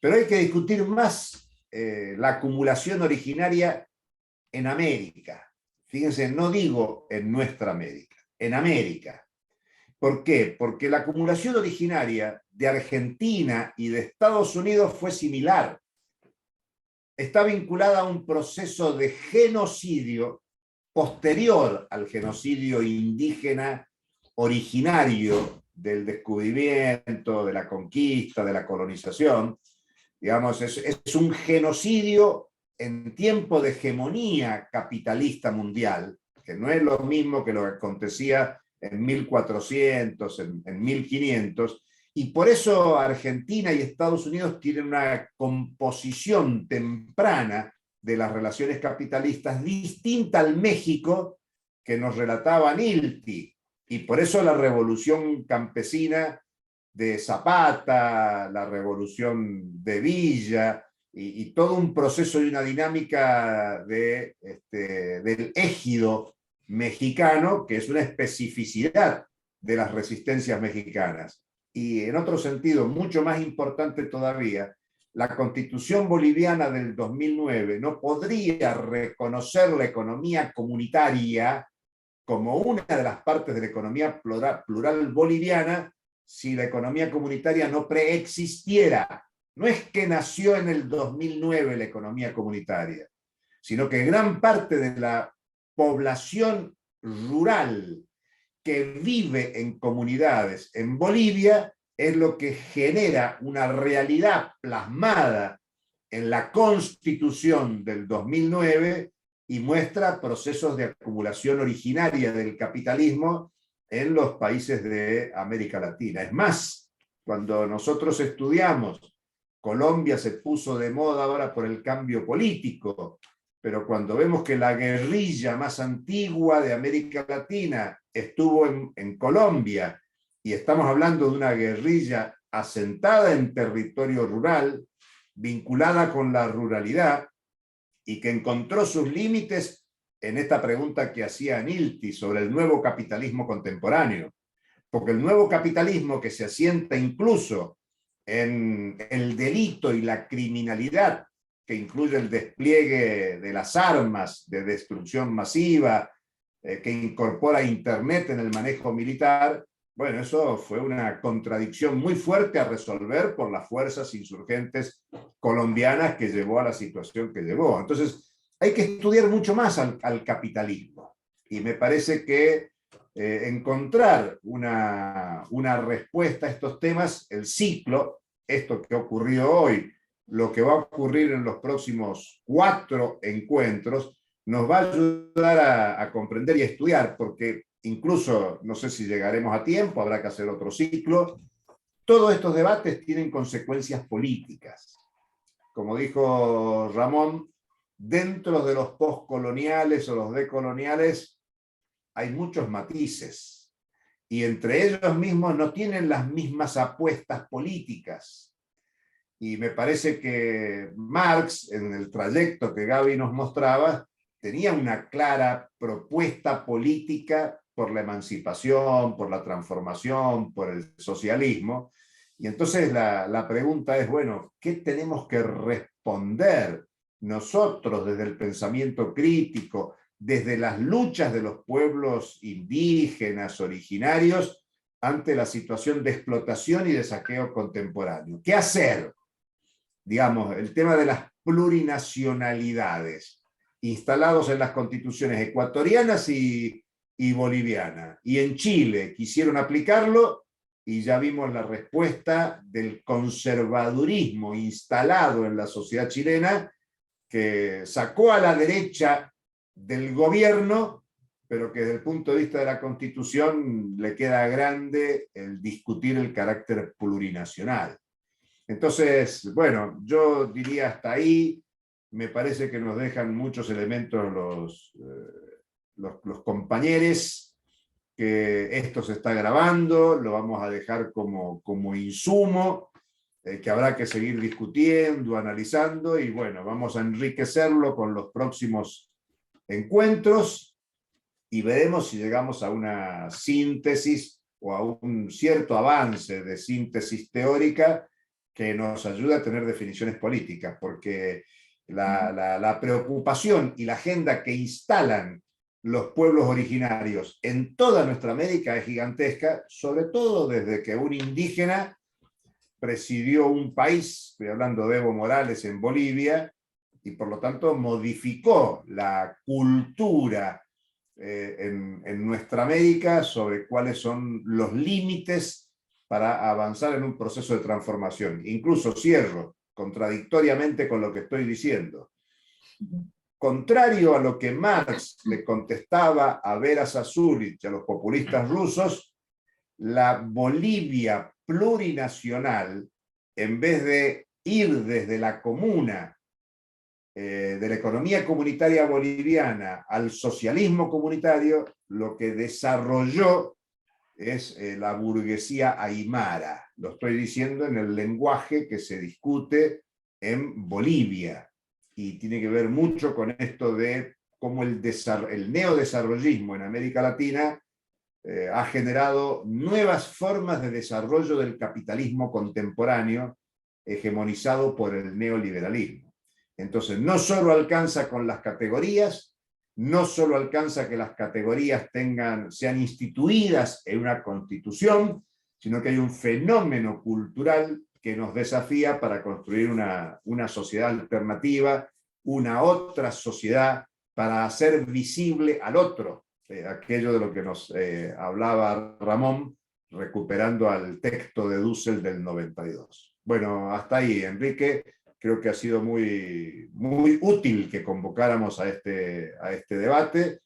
pero hay que discutir más la acumulación originaria en América. Fíjense, no digo en nuestra América, en América. ¿Por qué? Porque la acumulación originaria de Argentina y de Estados Unidos fue similar. está vinculada a un proceso de genocidio posterior al genocidio indígena originario del descubrimiento, de la conquista, de la colonización. Digamos, es un genocidio en tiempo de hegemonía capitalista mundial, que no es lo mismo que lo que acontecía en 1400, en 1500, y por eso Argentina y Estados Unidos tienen una composición temprana de las relaciones capitalistas distinta al México que nos relataba Nilti, y por eso la revolución campesina de Zapata, la revolución de Villa, y todo un proceso y una dinámica del égido mexicano, que es una especificidad de las resistencias mexicanas. Y en otro sentido, mucho más importante todavía, la Constitución boliviana del 2009 no podría reconocer la economía comunitaria como una de las partes de la economía plural boliviana si la economía comunitaria no preexistiera. No es que nació en el 2009 la economía comunitaria, sino que gran parte de la población rural que vive en comunidades en Bolivia es lo que genera una realidad plasmada en la Constitución del 2009 y muestra procesos de acumulación originaria del capitalismo en los países de América Latina. Es más, cuando nosotros estudiamos, Colombia se puso de moda ahora por el cambio político, pero cuando vemos que la guerrilla más antigua de América Latina estuvo en Colombia, y estamos hablando de una guerrilla asentada en territorio rural, vinculada con la ruralidad, y que encontró sus límites en esta pregunta que hacía Nilti sobre el nuevo capitalismo contemporáneo. Porque el nuevo capitalismo, que se asienta incluso en el delito y la criminalidad, que incluye el despliegue de las armas de destrucción masiva, que incorpora Internet en el manejo militar, bueno, eso fue una contradicción muy fuerte a resolver por las fuerzas insurgentes colombianas que llevó a la situación que llevó. Entonces, hay que estudiar mucho más al capitalismo. Y me parece que encontrar una respuesta a estos temas, el ciclo, esto que ocurrió hoy, lo que va a ocurrir en los próximos 4 encuentros, nos va a ayudar a comprender y a estudiar, porque incluso, no sé si llegaremos a tiempo, habrá que hacer otro ciclo. Todos estos debates tienen consecuencias políticas. Como dijo Ramón, dentro de los postcoloniales o los decoloniales hay muchos matices, y entre ellos mismos no tienen las mismas apuestas políticas. Y me parece que Marx, en el trayecto que Gaby nos mostraba, tenía una clara propuesta política por la emancipación, por la transformación, por el socialismo. Y entonces la pregunta es, bueno, ¿qué tenemos que responder nosotros desde el pensamiento crítico, desde las luchas de los pueblos indígenas, originarios, ante la situación de explotación y de saqueo contemporáneo? ¿Qué hacer? Digamos, el tema de las plurinacionalidades, instalados en las constituciones ecuatorianas y boliviana. Y en Chile quisieron aplicarlo y ya vimos la respuesta del conservadurismo instalado en la sociedad chilena, que sacó a la derecha del gobierno, pero que desde el punto de vista de la Constitución le queda grande el discutir el carácter plurinacional. Entonces, bueno, yo diría hasta ahí. Me parece que nos dejan muchos elementos los compañeros, que esto se está grabando, lo vamos a dejar como insumo, que habrá que seguir discutiendo, analizando, y bueno, vamos a enriquecerlo con los próximos encuentros, y veremos si llegamos a una síntesis o a un cierto avance de síntesis teórica que nos ayude a tener definiciones políticas, porque la preocupación y la agenda que instalan los pueblos originarios en toda nuestra América es gigantesca, sobre todo desde que un indígena presidió un país, estoy hablando de Evo Morales en Bolivia, y por lo tanto modificó la cultura en nuestra América sobre cuáles son los límites para avanzar en un proceso de transformación. Incluso cierro, contradictoriamente con lo que estoy diciendo. Contrario a lo que Marx le contestaba a Vera Zasulich y a los populistas rusos, la Bolivia plurinacional, en vez de ir desde la comuna, de la economía comunitaria boliviana al socialismo comunitario, lo que desarrolló es la burguesía aymara. Lo estoy diciendo en el lenguaje que se discute en Bolivia, y tiene que ver mucho con esto de cómo el neodesarrollismo en América Latina ha generado nuevas formas de desarrollo del capitalismo contemporáneo hegemonizado por el neoliberalismo. Entonces, no solo alcanza con las categorías, no solo alcanza que las categorías sean instituidas en una constitución, sino que hay un fenómeno cultural que nos desafía para construir una sociedad alternativa, una otra sociedad, para hacer visible al otro, aquello de lo que nos hablaba Ramón, recuperando al texto de Dussel del 92. Bueno, hasta ahí, Enrique. Creo que ha sido muy, muy útil que convocáramos a este debate,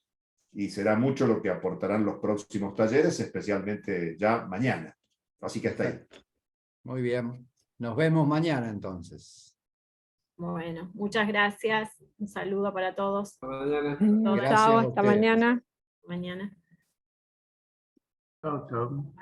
y será mucho lo que aportarán los próximos talleres, especialmente ya mañana. Así que hasta ahí. Muy bien. Nos vemos mañana entonces. Bueno, muchas gracias. Un saludo para todos. Hasta mañana. Gracias Chao, a hasta ustedes. mañana. Mañana. Chau, chau.